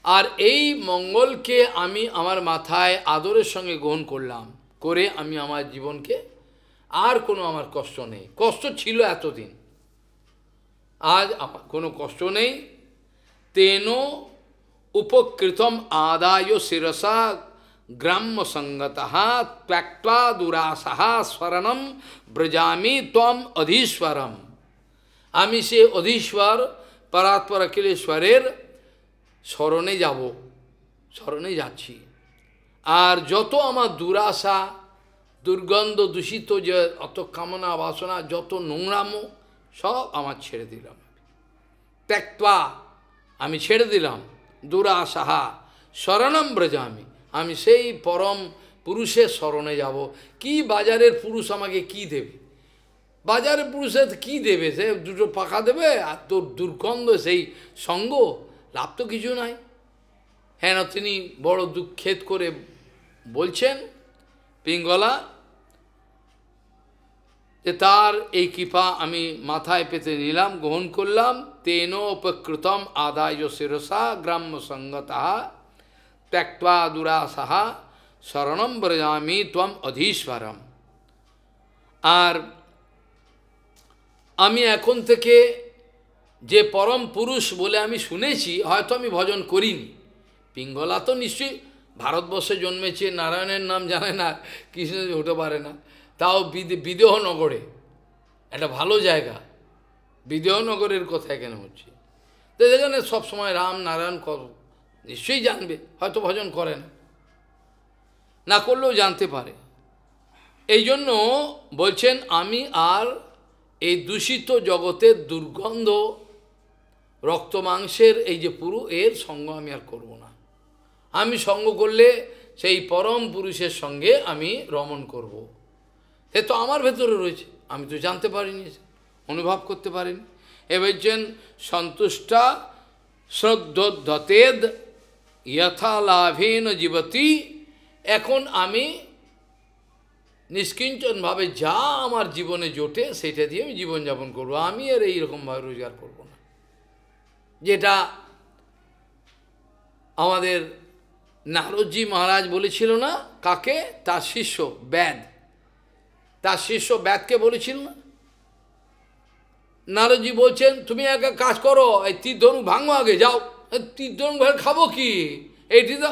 আর এই মঙ্গলকে আমি আমার মাথায় আদরের সঙ্গে গ্রহণ করলাম, করে আমি আমার জীবনকে, আর কোনো আমার কষ্ট নেই, কষ্ট ছিল এতদিন, আজ আমার কোনো কষ্ট নেই। তেন উপকৃতম আদায় শিরসা গ্রাম্য সঙ্গতঃ ত্যক্ত্বা দুরাসহ স্মরণম ব্রজামি ত্বম অধীশ্বরম, আমি সে অধীশ্বর পরাৎপর অখিলেশ্বরের স্মরণে যাব, স্মরণে যাচ্ছি, আর যত আমার দুরাশা, দুর্গন্ধ দূষিত যে অত কামনা বাসনা, যত নোংরামো, সব আমার ছেড়ে দিলাম, ত্যক্ত্বা আমি ছেড়ে দিলাম, দুরাশাহা শরণম ব্রজামি, আমি সেই পরম পুরুষের শরণে যাব। কি বাজারের পুরুষ আমাকে কি দেবে? বাজারের পুরুষের কি দেবে? সে দুটো পাখা দেবে আর তোর দুর্গন্ধ সেই সঙ্গ, লাভ তো কিছু নাই। হ্যাঁ, তিনি বড় দুঃখেদ করে বলছেন পিঙ্গলা যে তার এই কৃপা আমি মাথায় পেতে নিলাম, গ্রহণ করলাম। তেন উপকৃতম আদায় শিরসা গ্রাম্য সঙ্গতা ত্যক্ত্বা দুরাসাহা শরণম ব্রজামি ত্বম অধীশ্বরম। আর আমি এখন থেকে যে পরম পুরুষ বলে আমি শুনেছি, হয়তো আমি ভজন করিনি। পিঙ্গলা তো নিশ্চয়ই ভারতবর্ষে জন্মেছে, নারায়ণের নাম জানে না, কৃষ্ণ হতে পারে না, তাও বিদেহনগরে, একটা ভালো জায়গা, বিদেহনগরের কথা এখানে হচ্ছে। তো এখানে সবসময় রাম নারায়ণ নিশ্চয়ই জানবে, হয়তো ভজন করে না, না করলেও জানতে পারে। এই জন্য বলছেন আমি আর এই দূষিত জগতের দুর্গন্ধ রক্ত মাংসের এই যে পুরু, এর সঙ্গ আমি আর করব না। আমি সঙ্গ করলে সেই পরম পুরুষের সঙ্গে আমি রমণ করব। এ তো আমার ভেতরে রয়েছে, আমি তো জানতে পারিনি, অনুভব করতে পারিনি। এ বলছেন সন্তুষ্টা শ্রদ্ধতেদ যথা লাভেন জীবতি। এখন আমি নিষ্কিঞ্চনভাবে যা আমার জীবনে জোটে সেটা দিয়ে আমি জীবনযাপন করবো, আমি আর এইরকমভাবে রোজগার করব না। যেটা আমাদের নারদজি মহারাজ বলেছিল না, কাকে? তার শিষ্য ব্যাদ, তার শিষ্য ব্যাদকে বলেছিল না, নারদজি বলছেন তুমি একটা কাজ করো, এই তীর ধনুক ভাঙো, আগে যাও। তীর ধনুক ভাঙে খাবো কি? এইটি তো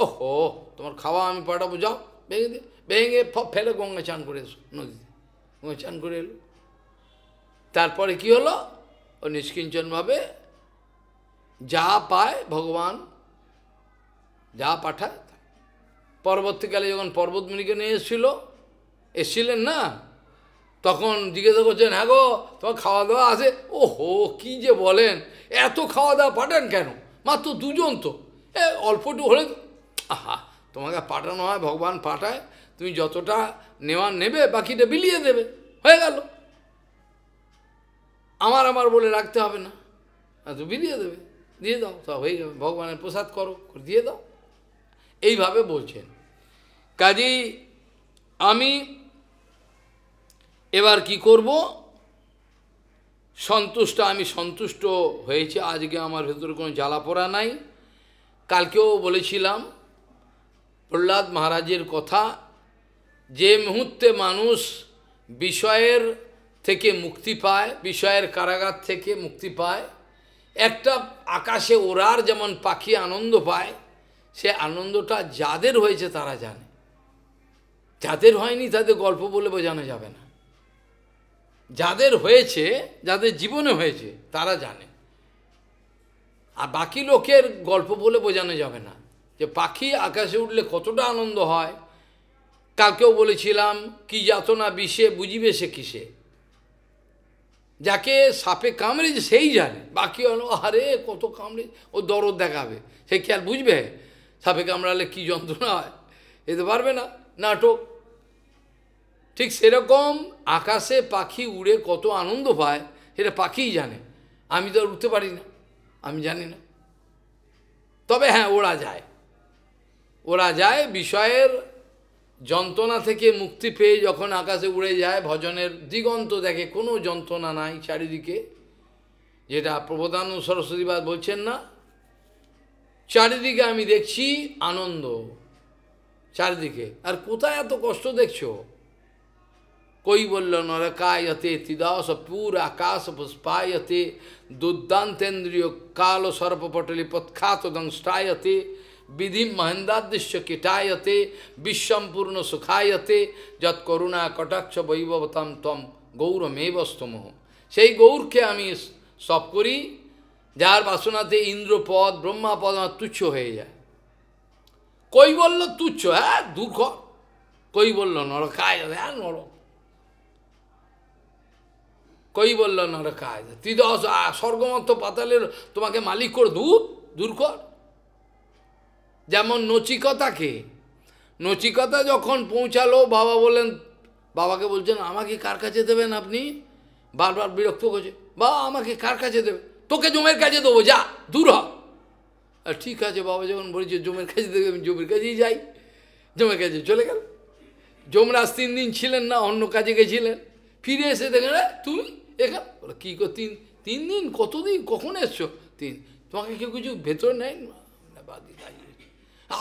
ওহো, তোমার খাওয়া আমি পাঠাবো, যাও ভেঙে দিয়ে, ভেঙে ফেলে গঙ্গা চান করে এসো, নদীতে গঙ্গা চান করে এলো। তারপরে কি হলো? ও নিষ্কিঞ্চনভাবে যা পায় ভগবান যা পাঠায়। পরবর্তীকালে যখন পর্বতমুনিকে নিয়ে এসেছিলেন না, তখন জিজ্ঞাসা করছেন, হ্যাঁ গো তোমার খাওয়া দাওয়া আছে? ওহো, কি যে বলেন, এত খাওয়া দাওয়া পাঠান কেন? মাত্র দুজন তো, অল্পটু হলে আহা, তোমাকে পাঠানো হয়, ভগবান পাঠায়, তুমি যতটা নেওয়ার নেবে বাকিটা বিলিয়ে দেবে, হয়ে গেল। আমার বলে রাখতে হবে না, তো বিলিয়ে দেবে, দিয়ে দাও, তা হয়ে যাবে, ভগবানের প্রসাদ করো, দিয়ে দাও। এইভাবে বলছেন। কাজেই আমি এবার কি করব? আমি সন্তুষ্ট হয়েছে, আজকে আমার ভেতরে কোনো জ্বালাপোড়া নাই। কালকেও বলেছিলাম প্রহ্লাদ মহারাজের কথা, যে মুহূর্তে মানুষ বিষয়ের থেকে মুক্তি পায়, বিষয়ের কারাগার থেকে মুক্তি পায়, একটা আকাশে ওড়ার যেমন পাখি আনন্দ পায়, সে আনন্দটা যাদের হয়েছে তারা জানে, যাদের হয়নি তাদের গল্প বলে বোঝানো যাবে না। যাদের হয়েছে, যাদের জীবনে হয়েছে তারা জানে, আর বাকি লোকের গল্প বলে বোঝানো যাবে না যে পাখি আকাশে উঠলে কতটা আনন্দ হয়। কালকেও বলেছিলাম, কি যাতনা বিষে বুঝিবে সে কিসে, যাকে সাপে কামড়েছে সেই জানে, বাকি হলো আরে কত কামড়ে, ও দরদ দেখাবে, সে কি আর বুঝবে সাপে কামড়ালে কি যন্ত্রণা হয়? এতে পারবে না, নাটক। ঠিক সেরকম আকাশে পাখি উড়ে কত আনন্দ পায় সেটা পাখিই জানে, আমি তো আর উঠতে পারি না, আমি জানি না। তবে হ্যাঁ, ওরা যায় বিষয়ের যন্ত্রণা থেকে মুক্তি পেয়ে যখন আকাশে উড়ে যায়, ভজনের দিগন্ত দেখে, কোনো যন্ত্রণা নাই চারিদিকে, যেটা প্রবোধানন্দ সরস্বতীবাদ বলছেন না, চারিদিকে আমি দেখছি আনন্দ, চারিদিকে। আর কোথায় এত কষ্ট দেখছো? কৈবল্য নরকায়তে তিদাস পুর আকাশ পুষ্পায়তে দুর্দান্তেন্দ্রিয় কাল সর্পপটলি পৎখাত দংষ্টায়তে বিধিম মহেন্দাদৃশ্য কীটায়তে বিশ্বম্পূর্ণ সুখায়তে যৎ করুণা কটাক্ষ বৈভবতম তম গৌরমেবস্তমহ। সেই গৌরকে আমি সব করি, যার বাসনাতে ইন্দ্রপদ ব্রহ্মাপদ আমার তুচ্ছ হয়ে যায়। কৈবল্য তুচ্ছ, হ্যাঁ দুঃখ, কৈবল্য নরকায়তে, হ্যাঁ নরক, কৈবল্য নরকায় স্বর্গমত্ত পাতালের তোমাকে মালিক করে দূর কর। যেমন নচিকতাকে, নচিকতা যখন পৌঁছালো, বাবা বললেন, বাবাকে বলছেন আমাকে কার কাছে দেবেন আপনি, বারবার বিরক্ত করছে, বাবা আমাকে কার কাছে দেবে, তোকে জমের কাছে দেবো, যা দূর হ। আর ঠিক আছে, বাবা যখন বলেছে জমের কাছে দেবে, আমি জমের কাছেই যাই, জমের কাছে চলে গেল। যমরাজ 3 দিন ছিলেন না, অন্য কাজে গেছিলেন, ফিরে এসে দেখেন তুমি এখানে, বলো কী কর, 3 দিন, কতদিন, কখন এসছো, 3, তোমাকে কেউ কিছু ভেতরে নেয় না, বাদি দাঁড়িয়ে,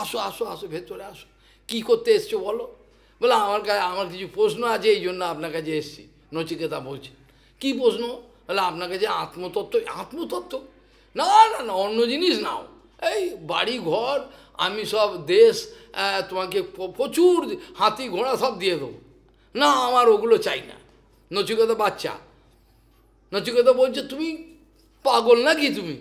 আসো আসো আসো ভেতরে আসো, কী করতে এসছো বলো, বলে আমার কিছু প্রশ্ন আছে, এই জন্য আপনার কাছে এসছি। নচিকেতা বলছে, কী প্রশ্ন, বলে আপনার কাছে আত্মতত্ত্ব, আত্মতত্ত্ব, না না না, অন্য জিনিস নাও, এই বাড়ি ঘর, আমি সব দেশ, তোমাকে প্রচুর হাতি ঘোড়া সব দিয়ে দেবো, না আমার ওগুলো চাই না। নচিকেতা বাচ্চা, নচিকেতা বলছে তুমি পাগল নাকি, তুমি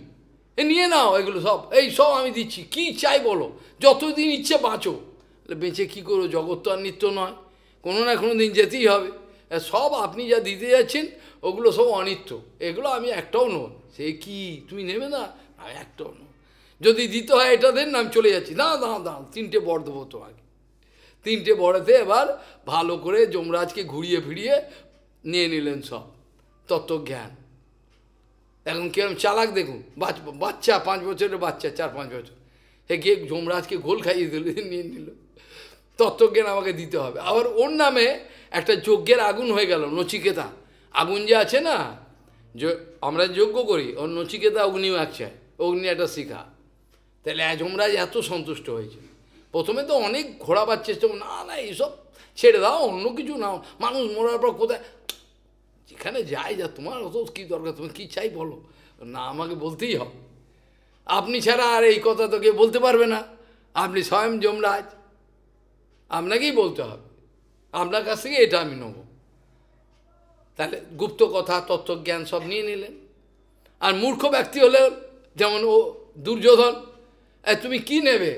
নিয়ে নাও এগুলো সব, এই সব আমি দিচ্ছি, কি চাই বলো, যতদিন ইচ্ছে বাঁচো। বেঁচে কী করো, জগৎ তো আর নিত্য নয়, কোনো না কোনো দিন যেতেই হবে, সব আপনি যা দিতে যাচ্ছেন ওগুলো সব অনিত্য, এগুলো আমি একটাও নেব, সে কি তুমি নেবে না, আমি একটাও নেব, যদি দিতে হয় এটা দেন না, আমি চলে যাচ্ছি, দাঁড়া দাঁড়া দাঁড়া, 3টে বর দেবো তোমাকে। 3টে বরেতে এবার ভালো করে যমরাজকে ঘুরিয়ে ফিরিয়ে নিয়ে নিলেন সব তত্ত্বজ্ঞান। এখন কিরম চালাক দেখুন, বাচ্চা 5 বছরের বাচ্চা, 4-5 বছর, সে গিয়ে যমরাজকে গোল খাইয়ে দিল, নিয়ে নিল, তত্ত্বজ্ঞান আমাকে দিতে হবে। আবার ওর নামে একটা যজ্ঞের আগুন হয়ে গেল, নচিকেতা আগুন যে আছে না, আমরা যজ্ঞ করি, ওর নচিকেতা অগ্নিও আছে, অগ্নি একটা শিখা। তাহলে যমরাজ এত সন্তুষ্ট হয়েছে, প্রথমে তো অনেক ঘোরাবার চেষ্টা, না না এইসব ছেড়ে দাও, অন্য কিছু নাও, মানুষ মরার পর কোথায়, যেখানে যাই যা, তোমার অত কী দরকার, তুমি কী চাই বলো, না আমাকে বলতেই হবে, আপনি ছাড়া আর এই কথা তো কেউ বলতে পারবে না, আপনি স্বয়ং যমরাজ, আপনাকেই বলতে হবে, আপনার কাছ থেকে এটা আমি নেব। তাহলে গুপ্ত কথা তত্ত্বজ্ঞান সব নিয়ে নিলেন। আর মূর্খ ব্যক্তি হলে, যেমন ও দুর্যোধন, তুমি কি নেবে,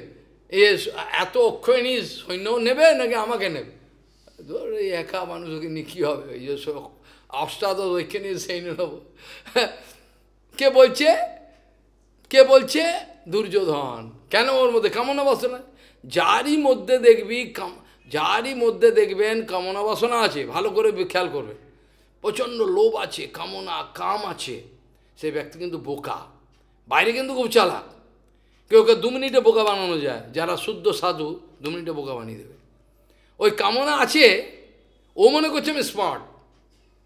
এত অক্ষয়ণী সৈন্য নেবে নাকি আমাকে নেবে, ধর এই একা মানুষকে নিয়ে কী হবে, এই যে অষ্টাদশ ঐক্যণী সৈন্য নেব। কে বলছে, কে বলছে, দুর্যোধন। কেন, ওর মধ্যে কামনা বাসনা, যারই মধ্যে দেখবেন কামনা বাসনা আছে, ভালো করে খেয়াল করবেন, প্রচণ্ড লোভ আছে, কামনা কাম আছে, সেই ব্যক্তি কিন্তু বোকা, বাইরে কিন্তু খুব চালাক, কেউকে 2 মিনিটে বোকা বানানো যায়, যারা শুদ্ধ সাধু 2 মিনিটে বোকা বানিয়ে দেবে। ওই কামনা আছে, ও মনে করছে আমি স্মার্ট,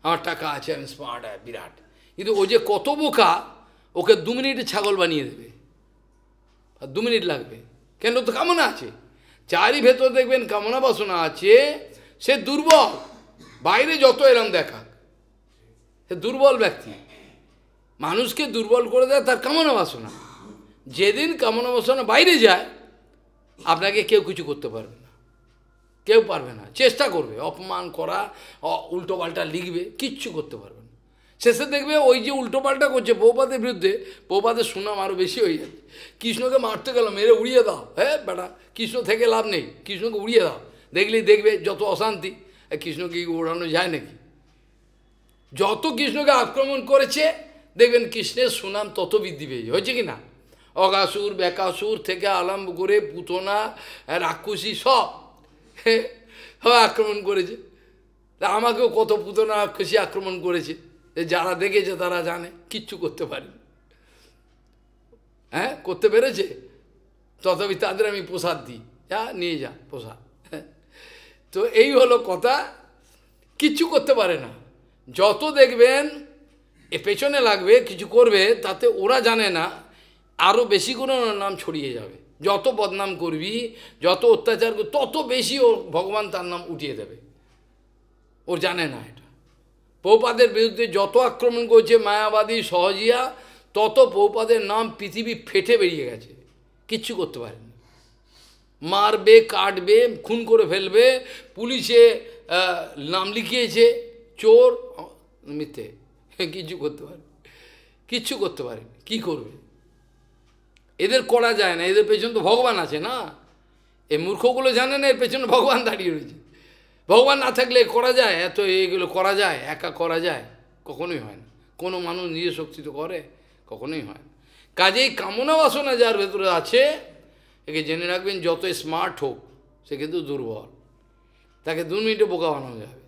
আমার টাকা আছে, আমি স্মার্ট, বিরাট, কিন্তু ও যে কত বোকা, ওকে 2 মিনিটে ছাগল বানিয়ে দেবে, আর 2 মিনিট লাগবে, কেন, তো কামনা আছে। যারই ভেতর দেখবেন কামনা বাসনা আছে, সে দুর্বল, বাইরে যত এরম দেখা, সে দুর্বল ব্যক্তি, মানুষকে দুর্বল করে দেয় তার কামনা বাসনা। যেদিন কামনা বাসনা বাইরে যায়, আপনাকে কেউ কিছু করতে পারবে না, কেউ পারবে না, চেষ্টা করবে অপমান করা, উল্টোপাল্টা লিখবে, কিচ্ছু করতে পারবে না। শেষে দেখবে ওই যে উল্টোপাল্টা করছে প্রভুপাদের বিরুদ্ধে, প্রভুপাদের সুনাম আরও বেশি হয়ে যাচ্ছে। কৃষ্ণকে মারতে গেল, মেরে উড়িয়ে দাও, হ্যাঁ বেটা, কৃষ্ণ থেকে লাভ নেই, কৃষ্ণকে উড়িয়ে দাও, দেখলেই দেখবে যত অশান্তি। কৃষ্ণকে উড়ানো যায় নাকি, যত কৃষ্ণকে আক্রমণ করেছে দেখবেন কৃষ্ণের সুনাম তত বৃদ্ধি পেয়েছে, হয়েছে কি না। অগাসুর বেকাসুর থেকে আরম্ভ করে পুতনা রাক্ষসী সব আক্রমণ করেছে, আমাকেও কত পুতনা রাক্ষসী আক্রমণ করেছে, যারা দেখেছে তারা জানে, কিচ্ছু করতে পারি, হ্যাঁ করতে পেরেছে, তথাপি তাদের আমি প্রসাদ দিই, যা নিয়ে যা প্রসাদ। তো এই হলো কথা, কিচ্ছু করতে পারে না। যত দেখবেন এ পেছনে লাগবে কিছু করবে, তাতে ওরা জানে না, আরও বেশি করে ওর নাম ছড়িয়ে যাবে। যত বদনাম করবি, যত অত্যাচার করবি, তত বেশি ও ভগবান তার নাম উঠিয়ে দেবে, ও জানে না এটা। প্রভুপাদের বিরুদ্ধে যত আক্রমণ করছে মায়াবাদী সহজিয়া, তত প্রভুপাদের নাম পৃথিবী ফেটে বেরিয়ে গেছে, কিচ্ছু করতে পারেনি। মারবে, কাটবে, খুন করে ফেলবে, পুলিশে নাম লিখিয়েছে, চোর, মিথ্যে, কিচ্ছু করতে পারে, কিচ্ছু করতে পারে, কি করবে, এদের করা যায় না, এদের পেছনে তো ভগবান আছে না। এই মূর্খগুলো জানে না এর পেছনে ভগবান দাঁড়িয়ে রয়েছে, ভগবান না থাকলে করা যায়, এত এগুলো করা যায়, একা করা যায়, কখনোই হয় না। কোনো মানুষ নিজের শক্তি তো করে, কখনোই হয় না। কাজেই কামনা বাসনা যার ভেতরে আছে, একে জেনে রাখবেন, যত স্মার্ট হোক সে কিন্তু দুর্বল, তাকে 2 মিনিটে বোকা বানানো যাবে।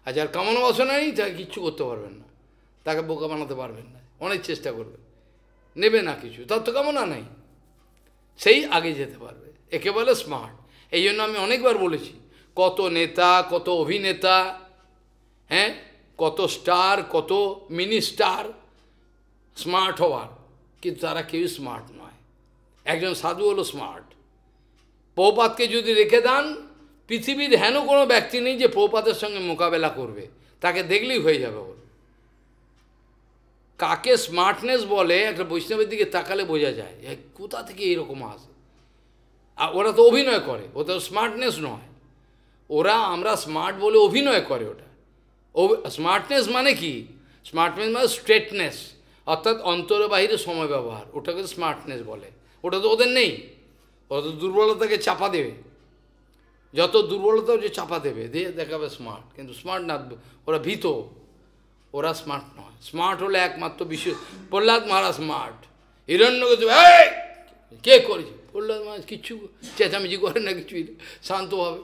আর যার কামনা বাসনা নেই তাকে কিচ্ছু করতে পারবেন না, তাকে বোকা বানাতে পারবেন না, অনেক চেষ্টা করবে, নেবে না কিছু, তার তো কামনা নেই, সেই আগে যেতে পারবে, একে বলে স্মার্ট। এই জন্য আমি অনেকবার বলেছি, কত নেতা, কত অভিনেতা, হ্যাঁ, কত স্টার, কত মিনি স্টার স্মার্ট হওয়ার, কিন্তু তারা কেউ স্মার্ট নয়। একজন সাধু হলো স্মার্ট। প্রভুপাদকে যদি রেখে দেন, পৃথিবীর হেন কোনো ব্যক্তি নেই যে প্রভুপাদের সঙ্গে মোকাবেলা করবে, তাকে দেখলেই হয়ে যাবে ওর। কাকে স্মার্টনেস বলে একটা বৈষ্ণবের দিকে তাকালে বোঝা যায়, কোথা থেকে এইরকম আসে। আর ওরা তো অভিনয় করে, ওটা স্মার্টনেস নয়। ওরা, আমরা স্মার্ট বলে অভিনয় করে ওটা। স্মার্টনেস মানে কি? স্মার্টনেস মানে স্ট্রেটনেস, অর্থাৎ অন্তরে বাহিরে সময় ব্যবহার, ওটাকে স্মার্টনেস বলে। ওটা তো ওদের নেই, ওরা তো দুর্বলতাকে চাপা দেবে, যত দুর্বলতাও যে চাপা দেবে, দিয়ে দেখাবে স্মার্ট, কিন্তু স্মার্ট না, ওরা ভীত, ওরা স্মার্ট নয়। স্মার্ট হলে একমাত্র বিশ্ব, প্রহ্লাদ মহারাজ স্মার্ট। হিরণ্যকশিপু কে করেছে? প্রহ্লাদ মহারাজ কিচ্ছু চেঁচামেচি করেন না, কিছুই শান্তভাবে,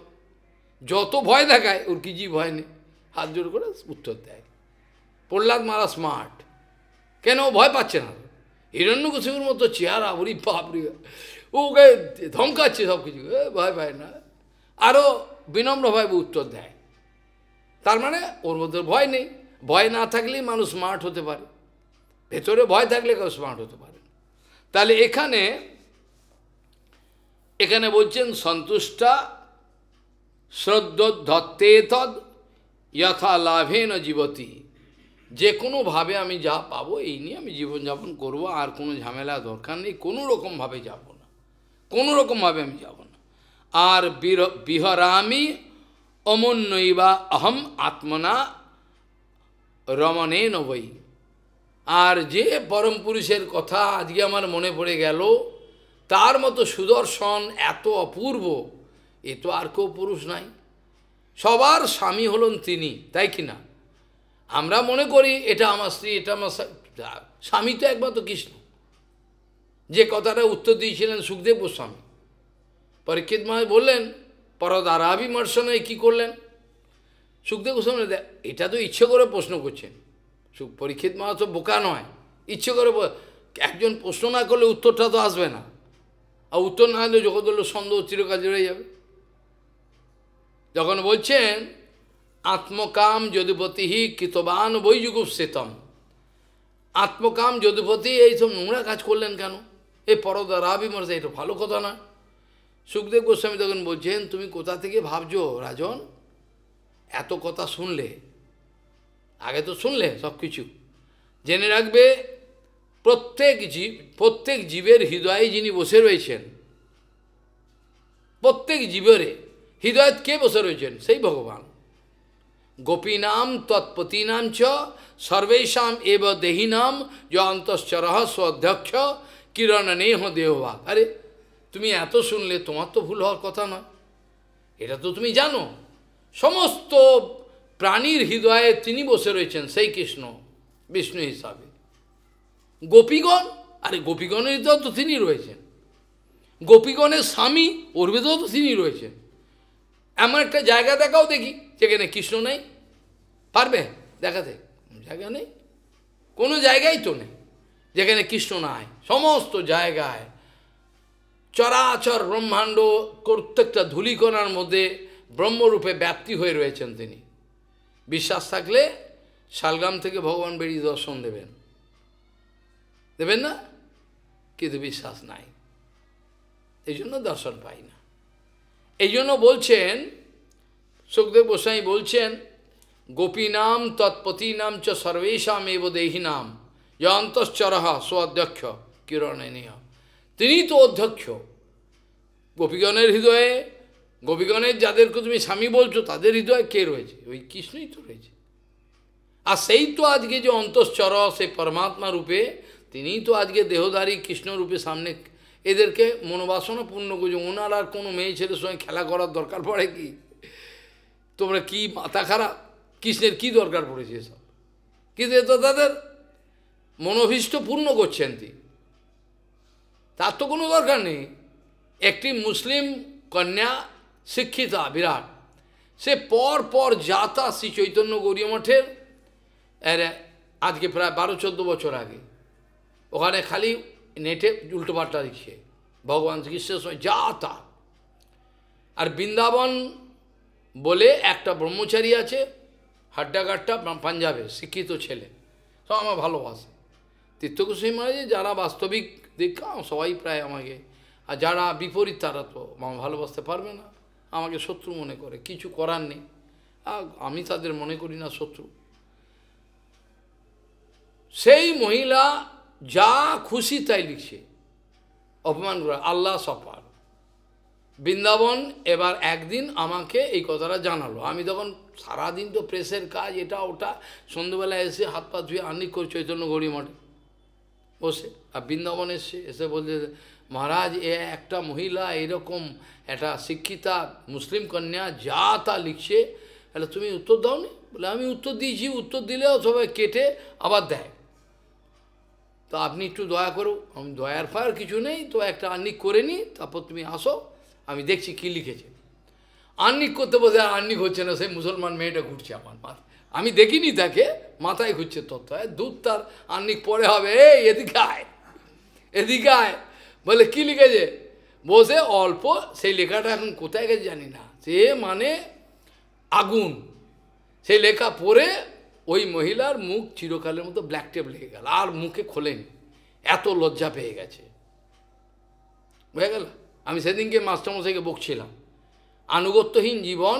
যত ভয় দেখায় ওর কিছুই ভয় নেই, হাত জোর করে উত্তর দেয়। প্রহ্লাদ মহারাজ স্মার্ট, কেন? ও ভয় পাচ্ছে না। হিরণ্যকশিপুর মতো চেহারা, ওরি বাপরি, ওকে ধমকাচ্ছে সব কিছু, ভয় পায় না, আরও বিনম্রভাবে উত্তর দেয়। তার মানে ওর মধ্যে ভয় নেই। ভয় না থাকলেই মানুষ স্মার্ট হতে পারে, ভেতরে ভয় থাকলে কেউ স্মার্ট হতে পারে। তাহলে এখানে বলছেন সন্তুষ্টা শ্রদ্ধত্তে তদ যথা লাভেন জীবতি। যে কোনোভাবে আমি যা পাবো এই নিয়ে আমি জীবনযাপন করব, আর কোনো ঝামেলা দরকার নেই, কোনো রকমভাবে যাব না, কোনো রকমভাবে আমি যাব না। আর বিহরামি অমন্যইবা অহম আত্মনা রমণে নবই। আর যে পরম পুরুষের কথা আজকে আমার মনে পড়ে গেল, তার মতো সুদর্শন, এত অপূর্ব, এ তো আর কেউ পুরুষ নাই। সবার স্বামী হলেন তিনি, তাই কি না? আমরা মনে করি এটা আমার স্ত্রী, এটা আমার স্বামী, তো একমাত্র কৃষ্ণ। যে কথাটা উত্তর দিয়েছিলেন সুখদেব গোস্বামী, পরীক্ষিত মহারাজ বললেন পরদারাবিমর্শনে কী করলেন? সুখদেব গোস্বামী, এটা তো ইচ্ছে করে প্রশ্ন করছেন। পরীক্ষিত মহারাজ তো বোকা নয়, ইচ্ছে করে একজন প্রশ্ন না করলে উত্তরটা তো আসবে না, আর উত্তর না হলে জগৎ সন্দেহ চিরকাল জুড়ে যাবে। যখন বলছেন আত্মকাম যদুপতি কৃতবান বৈযুগুপ্সিতম, আত্মকাম যদুপতি এইসব নোংরা কাজ করলেন কেন? এই পরদারাবিমর্শ, এটা ভালো কথা না। সুখদেব গোস্বামী তখন বলছেন, তুমি কোথা থেকে ভাবছো রাজন? এত কথা শুনলে, আগে তো শুনলে সব কিছু, জেনে রাখবে প্রত্যেক জীবের হৃদয়ে যিনি বসে রয়েছেন, প্রত্যেক জীবের হৃদয়ে কে বসে রয়েছেন? সেই ভগবান। গোপীনাম তৎপতিনাম চ সর্বেশাম এব দেহিনাম য অন্তশ্চর স্বধ্যক্ষ কিরণ নেহ দেহভাগ। আরে তুমি এত শুনলে, তোমার তো ভুল হওয়ার কথা না, এটা তো তুমি জানো। সমস্ত প্রাণীর হৃদয়ে তিনি বসে রয়েছেন, সেই কৃষ্ণ বিষ্ণু হিসাবে। গোপীগণ, আরে গোপীগণের হৃদয় তো তিনি রয়েছেন, গোপীগণের স্বামী, ওর ভেতরেও তো তিনি রয়েছেন। এমন একটা জায়গা দেখাও দেখি যেখানে কৃষ্ণ নেই, পারবে দেখাতে? জায়গা নেই, কোনো জায়গায় তো নেই যেখানে কৃষ্ণ নাই। সমস্ত জায়গায় চরাচর ব্রহ্মাণ্ড, প্রত্যেকটা ধূলিকণার মধ্যে ব্রহ্মরূপে ব্যাপ্তি হয়ে রয়েছেন তিনি। বিশ্বাস থাকলে শালগ্রাম থেকে ভগবান বেরিয়ে দর্শন দেবেন, দেবেন না? কিন্তু বিশ্বাস নাই, এই জন্য দর্শন পাই না। এই জন্য বলছেন সুখদেব গোস্বামী বলছেন, গোপীনাম তৎপতিনাম চ সর্বেশাম এব দেহিনাম য অন্তশ্চরঃ স্বধ্যক্ষ কিরণেনীয়। তিনি তো অধ্যক্ষ গোপীগণের হৃদয়ে। গোপীগণের যাদেরকে তুমি স্বামী বলছো, তাদের হৃদয়ে কে রয়েছে? ওই কৃষ্ণই তো রয়েছে। আর সেই তো আজকে যে অন্তশ্চর, সেই পরমাত্মা রূপে তিনিই তো আজকে দেহধারী কৃষ্ণ রূপে সামনে এদেরকে মনোবাসনা পূর্ণ করছে। ওনার আর কোনো মেয়ে ছেলের সঙ্গে খেলা করার দরকার পড়ে কি? তোমরা কি মাথা খারাপ? কৃষ্ণের কি দরকার পড়েছে এসব? কিন্তু এ তো তাদের মনোভীষ্ট পূর্ণ করছেন তিনি, তার তো কোনো দরকার নেই। একটি মুসলিম কন্যা শিক্ষিতা বিরাট, সে পর পর যাতা শ্রী চৈতন্য গৌরীয় মঠের, আজকে প্রায় 12-14 বছর আগে, ওখানে খালি নেটে উল্টোপাল্টা লিখছে ভগবান শ্রীকৃষ্ণের সময় যা তা। আর বৃন্দাবন বলে একটা ব্রহ্মচারী আছে, হাড্ডাগাড্ডা পাঞ্জাবে, শিক্ষিত ছেলে, সব আমার ভালোবাসে। তীর্থগোস্বামী মহারাজ যারা বাস্তবিক দীক্ষা সবাই প্রায় আমাকে, আর যারা বিপরীত তারা তো আমার ভালোবাসতে পারবে না, আমাকে শত্রু মনে করে, কিছু করার নেই, আমি তাদের মনে করি না শত্রু। সেই মহিলা যা খুশি তাই লিখছে, অপমান করে, আল্লাহ সফার। বৃন্দাবন এবার একদিন আমাকে এই কথাটা জানালো, আমি তখন সারাদিন তো প্রেসের কাজ এটা ওটা, সন্ধ্যেবেলা এসে হাত পা ধুয়ে আনি করে চৈতন্য গৌরী মঠে বসে, আর বৃন্দাবন এসে বলছে মহারাজ এ একটা মহিলা এরকম একটা শিক্ষিতা মুসলিম কন্যা যা তা লিখছে, তাহলে তুমি উত্তর দাওনি? বলে আমি উত্তর দিয়েছি, উত্তর দিলেও সবাই কেটে আবার দেয়, তো আপনি একটু দয়া করো। আমি দয়ার ফায়ার কিছু নেই, তো একটা আর্নিক করে নিই, তারপর তুমি আসো, আমি দেখছি কী লিখেছে। আর্নিক করতে বসে আর্নিক হচ্ছে না, সেই মুসলমান মেয়েটা ঘুরছে আমার মাথায়, আমি দেখিনি তাকে, মাথায় ঘুরছে তত্ত্ব, দুধ তার আর্নিক পরে হবে, এই এদিকে আয়, এদিকে আয়, বলে কী লিখেছে, বসে অল্প সেই লেখাটা এখন কোথায় গেছে জানি না, সে মানে আগুন, সেই লেখা পড়ে ওই মহিলার মুখ চিরকালের মতো ব্ল্যাক টেপ লেগে গেল, আর মুখে খোলেনি, এত লজ্জা পেয়ে গেছে, বুঝে গেল। আমি সেদিনকে মাস্টারমশাইকে বকছিলাম, আনুগত্যহীন জীবন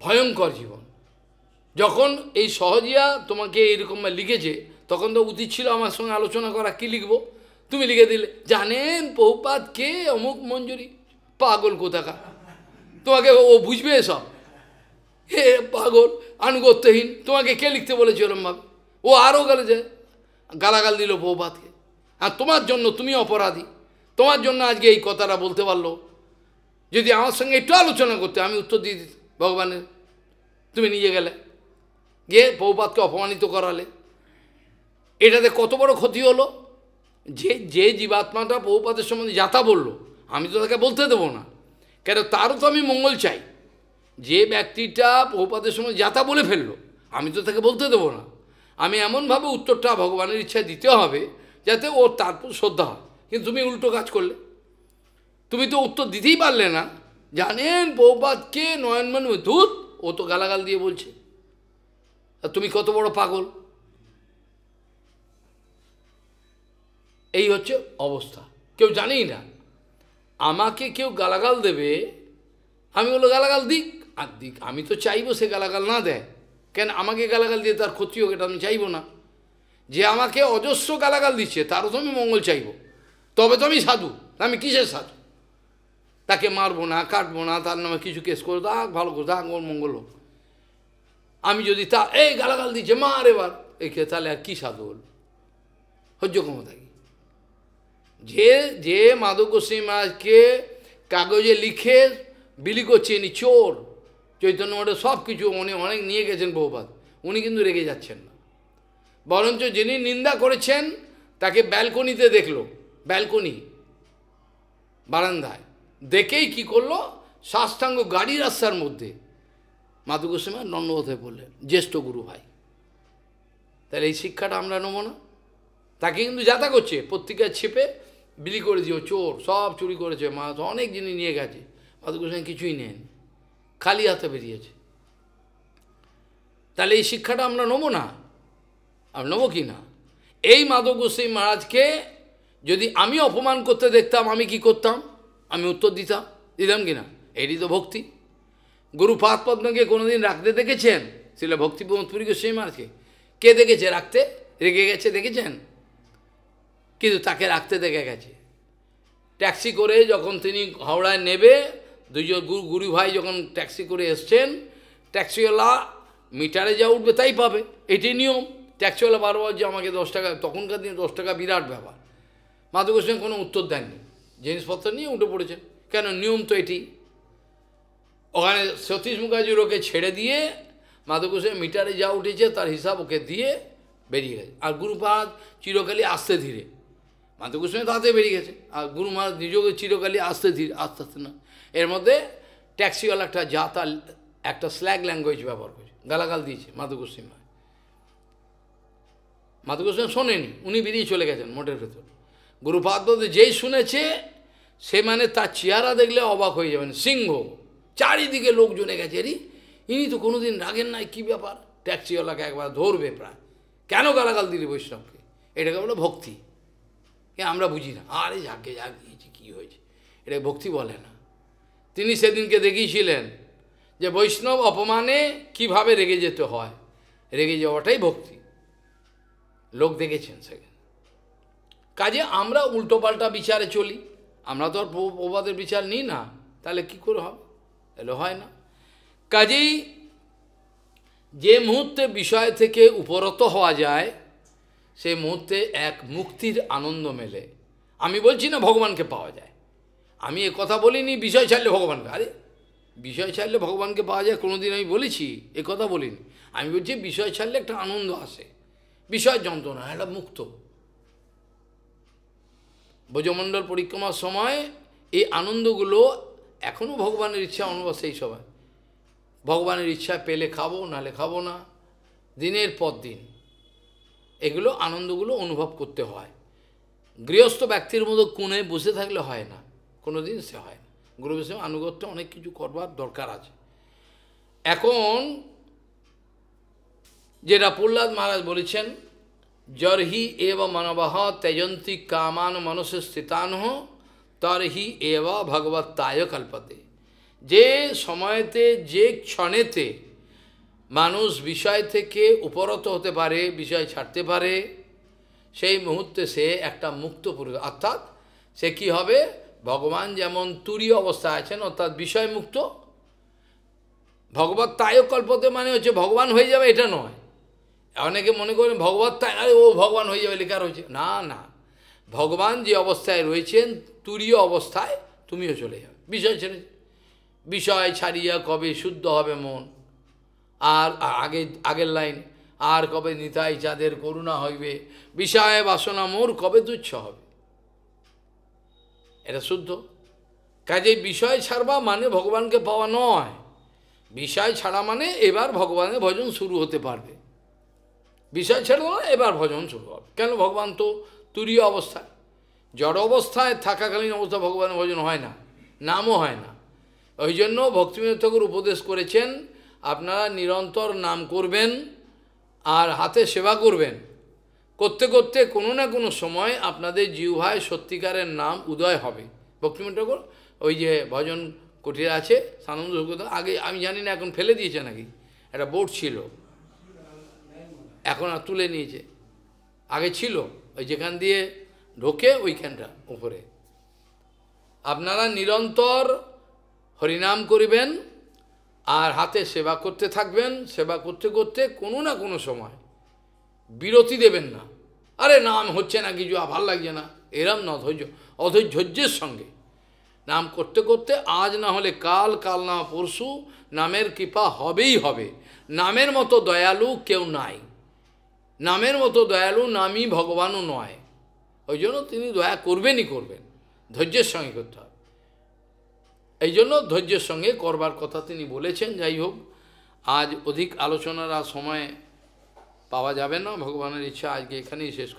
ভয়ঙ্কর জীবন। যখন এই সহজিয়া তোমাকে এইরকম লিখেছে, তখন তো উচিত ছিল আমার সঙ্গে আলোচনা করা, কী লিখবো, তুমি লিখে দিলে জানেন প্রভুপাদ কে, অমুক মঞ্জুরি, পাগল কোথাকার, তোমাকে ও বুঝবে এসব, হে পাগল আনুগত্যহীন, তোমাকে কে লিখতে বলেছে ওরমভাবে, ও আরও গেলে যে গালাগাল দিল প্রভুপাদকে, আর তোমার জন্য তুমি অপরাধী, তোমার জন্য আজকে এই কথাটা বলতে পারলো, যদি আমার সঙ্গে একটু আলোচনা করতে আমি উত্তর দিয়ে দিত ভগবানের, তুমি নিজে গেলে গিয়ে প্রভুপাদকে অপমানিত করালে, এটাতে কত বড় ক্ষতি হলো। যে জীবাত্মাটা প্রভুপাদের সম্বন্ধে যাতা বললো, আমি তো তাকে বলতে দেবো না, কেন তারও তো আমি মঙ্গল চাই। যে ব্যক্তিটা প্রভুপাদের সম্বন্ধে যাতা বলে ফেললো, আমি তো তাকে বলতে দেবো না, আমি এমনভাবে উত্তরটা ভগবানের ইচ্ছায় দিতে হবে যাতে ওর তারপর শ্রদ্ধা হয়। কিন্তু তুমি উল্টো কাজ করলে, তুমি তো উত্তর দিতেই পারলে না, জানেন প্রভুপাদকে নয়নমণি ধূত, ও তো গালাগাল দিয়ে বলছে, আর তুমি কত বড় পাগল। এই হচ্ছে অবস্থা, কেউ জানেই না, আমাকে কেউ গালাগাল দেবে, আমি বললো গালাগাল দিক, আর দিক, আমি তো চাইবো সে গালাগাল না দেয়, কেন আমাকে গালাগাল দিয়ে তার ক্ষতি হোক এটা আমি চাইবো না। যে আমাকে অজস্র গালাগাল দিচ্ছে তারও তো আমি মঙ্গল চাইবো, তবে তো আমি সাধু, আমি কিসের সাধু, তাকে মারবো না, কাটবো না, তার নামে কিছু কেস করে থাক, ভালো করে থাক, ওর মঙ্গল হোক। আমি যদি তা এই গালাগাল দিচ্ছে মার এবার একে, তাহলে আর কী সাধু হল, সহ্য ক্ষমতা কি? যে মাধব গোস্বামী মহারাজকে কাগজে লিখে বিলি করছে, ইনি চোর, চৈতন্য মঠে সব কিছু উনি অনেক নিয়ে গেছেন প্রভুপাদ, উনি কিন্তু রেগে যাচ্ছেন না, বরঞ্চ যিনি নিন্দা করেছেন তাকে ব্যালকনিতে দেখলো, ব্যালকনি বারান্দায় দেখেই কি করলো, সাষ্টাঙ্গ গাড়ি রাস্তার মধ্যে মাধব গোস্বামী দণ্ডবোধ হয়ে বললেন, জ্যেষ্ঠ গুরু ভাই। তাহলে এই শিক্ষাটা আমরা নেবো না? তাকে কিন্তু যাতা করছে, পত্রিকায় ছেপে বিলি করে দিও, চোর, সব চুরি করেছে, মা অনেক জিনিস নিয়ে গেছে, মাধব গোস্বামী কিছুই নেন, খালি হাতে বেরিয়েছে। তাহলে এই শিক্ষাটা আমরা নেবো না? আর নেবো কি না? এই মাধব গোস্বামী মহারাজকে যদি আমি অপমান করতে দেখতাম, আমি কি করতাম? আমি উত্তর দিতাম কি না? এরই তো ভক্তি। গুরুপাদ পদ্মকে কোনোদিন রাখতে দেখেছেন? ছিল ভক্তিপ্রমোদপুরী গোস্বামী মহারাজকে কে দেখেছে রাখতে? রেগে গেছে দেখেছেন? কিন্তু তাকে রাখতে দেখে গেছে। ট্যাক্সি করে যখন তিনি হাওড়ায় নেবে, দুজন গুরু ভাই যখন ট্যাক্সি করে এসছেন, ট্যাক্সিওয়ালা মিটারে যা উঠবে তাই পাবে, এটি নিয়ম। ট্যাক্সিওয়ালা বারবার যে আমাকে 10 টাকা, তখনকার দিনে 10 টাকা বিরাট ব্যাপার। মাধব গোস্বামী কোনো উত্তর দেননি, জিনিসপত্র নিয়ে উঠে পড়েছেন, কেন নিয়ম তো এটি। ওখানে সতীশ মুখার্জির ওকে ছেড়ে দিয়ে মাধব গোস্বামী মিটারে যা উঠেছে তার হিসাব ওকে দিয়ে বেরিয়ে গেছে। আর গুরুপাদ চিরকালই আস্তে ধীরে, মাধব গোস্বামী তাতে বেরিয়ে গেছে, আর গুরু মহারাজ নিজেকে চিরকালই আস্তে ধীরে আস্তে আস্তে না। এর মধ্যে ট্যাক্সিওয়ালা একটা জাতা একটা স্ল্যাগ ল্যাঙ্গুয়েজ ব্যবহার করেছে, গালাগাল দিয়েছে মাধব গোস্বামী। মাধব গোস্বামী শোনেনি, উনি বেরিয়ে চলে গেছেন মোটের ভেতর। গুরুপাদ যেই শুনেছে সে মানে তার চেহারা দেখলে অবাক হয়ে যাবেন, সিংহ। চারিদিকে লোক জমে গেছে, ইনি তো কোনোদিন রাগেন নাই, কী ব্যাপার? ট্যাক্সিওয়ালাকে একবার ধরবে প্রায়, কেন গালাগাল দিলি বৈষ্ণবকে? এটাকে বলো ভক্তি। আমরা বুঝি না, আরে যাকে যা গিয়েছে কী হয়েছে, এটাকে ভক্তি বলে না। তিনি সেদিনকে দেখিয়েছিলেন যে বৈষ্ণব অপমানে কিভাবে রেগে যেতে হয়, রেগে যাওয়াটাই ভক্তি, লোক দেখেছেন সেখানে। কাজে আমরা উল্টোপাল্টা বিচারে চলি, আমরা তো আর প্রবাদের বিচার নিই না, তাহলে কি করে হবে? এলো হয় না। কাজেই যে মুহূর্তে বিষয় থেকে উপরত হওয়া যায়, সেই মুহূর্তে এক মুক্তির আনন্দ মেলে। আমি বলছি না ভগবানকে পাওয়া যায়, আমি এ কথা বলিনি বিষয় ছাড়লে ভগবানকে, আরে বিষয় ছাড়লে ভগবানকে পাওয়া যায় কোনোদিন আমি বলেছি? এ কথা বলিনি। আমি বলছি বিষয় ছাড়লে একটা আনন্দ আসে, বিষয় যন্ত্রণা, একটা মুক্ত। ব্রজমণ্ডল পরিক্রমার সময় এই আনন্দগুলো এখনও ভগবানের ইচ্ছা অনুভব, সেই সময় ভগবানের ইচ্ছা পেলে খাবো, নাহলে খাবো না, দিনের পর দিন এগুলো আনন্দগুলো অনুভব করতে হয়। গৃহস্থ ব্যক্তির মতো কোণে বসে থাকলে হয় না, কোনো দিন সে হয় না। গুরু বৈষ্ণব আনুগত্য অনেক কিছু করবার দরকার আছে। এখন যেটা প্রহ্লাদ মহারাজ বলেছেন, জরহি এব মানবহ তেজন্তি কামান মনসে স্থিতানহ তরহি এব ভগবত্তায় কল্পতে। যে সময়তে, যে ক্ষণেতে মানুষ বিষয় থেকে উপরত হতে পারে, বিষয় ছাড়তে পারে, সেই মুহূর্তে সে একটা মুক্ত পুরুষ, অর্থাৎ সে কি হবে? ভগবান যেমন তুরীয় অবস্থায় আছেন, অর্থাৎ বিষয় মুক্ত। ভগবত্তায় কল্পতে মানে হচ্ছে ভগবান হয়ে যাবে, এটা নয়। অনেকে মনে করেন ভগবত্তায়, আরে ও ভগবান হয়ে যাবে লেখা রয়েছে, না না, ভগবান যে অবস্থায় রয়েছেন তুরীয় অবস্থায় তুমিও চলে যাবে, বিষয় ছেড়ে। বিষয় ছাড়িয়া কবে শুদ্ধ হবে মন, আর আগের লাইন, আর কবে নিতাই যাদের করুণা হইবে, বিষয় বাসনা মোর কবে তুচ্ছ হবে, এটা শুদ্ধ। কাজে বিষয় ছাড়বা মানে ভগবানকে পাওয়া নয়, বিষয় ছাড়া মানে এবার ভগবানের ভজন শুরু হতে পারবে। বিষয় ছেড়ে এবার ভজন শুরু হবে, কেন? ভগবান তো তুরীয় অবস্থায়, জড় অবস্থায় থাকাকালীন অবস্থা ভগবানের ভজন হয় না, নামও হয় না। ওই জন্য ভক্তিবিনোদ ঠাকুর উপদেশ করেছেন, আপনারা নিরন্তর নাম করবেন আর হাতে সেবা করবেন, করতে করতে কোনো না কোনো সময় আপনাদের জিহ্বায় সত্যিকারের নাম উদয় হবে। ভক্তিবিনোদ ঠাকুর ওই যে ভজন কুটির আছে সানন্দ সুখদা, আগে আমি জানি না এখন ফেলে দিয়েছে নাকি, একটা বোর্ড ছিল, এখন আর তুলে নিয়েছে, আগে ছিল ওই যেখান দিয়ে ঢোকে ওইখানটা উপরে। আপনারা নিরন্তর হরিনাম করিবেন আর হাতে সেবা করতে থাকবেন, সেবা করতে করতে কোনো না কোনো সময় বিরতি দেবেন না। আরে নাম হচ্ছে না কিছু, ভাল লাগছে না, এরম না, ধৈর্যের সঙ্গে নাম করতে করতে আজ না হলে কাল, কাল না পরশু নামের কৃপা হবেই হবে। নামের মতো দয়ালু কেউ নাই, নামের মতো দয়ালু নামই ভগবানও নয়, ওই জন্য তিনি দয়া করবেনই করবেন, ধৈর্যের সঙ্গে করতে হবে। এই জন্য ধৈর্যের সঙ্গে করবার কথা তিনি বলেছেন। যাই হোক, আজ অধিক আলোচনার আর সময় পাওয়া যাবে না, ভগবানের ইচ্ছা আজকে এখানেই শেষ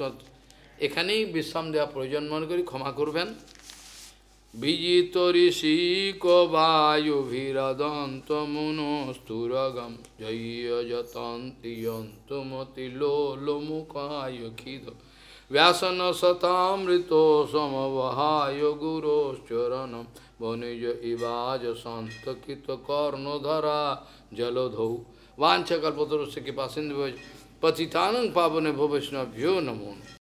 এখানেই বিশ্রাম দেওয়া প্রয়োজন মনে করি, ক্ষমা করবেন। বিজিত ঋষিক বায়ুভিরদন্ত মুনস্তুরগম জয় যতন্তিয়ন্তমতি লোলমুখায় খিদ व्यासन सतामृतो समवहाय गुरोश्चरणम वनिज इवाज संतकित कर्णधरा जलधौ वांछकल्पतरुस्य कृपा सिंधु पतितानं पावने भो वैष्णवभ्यो नमो।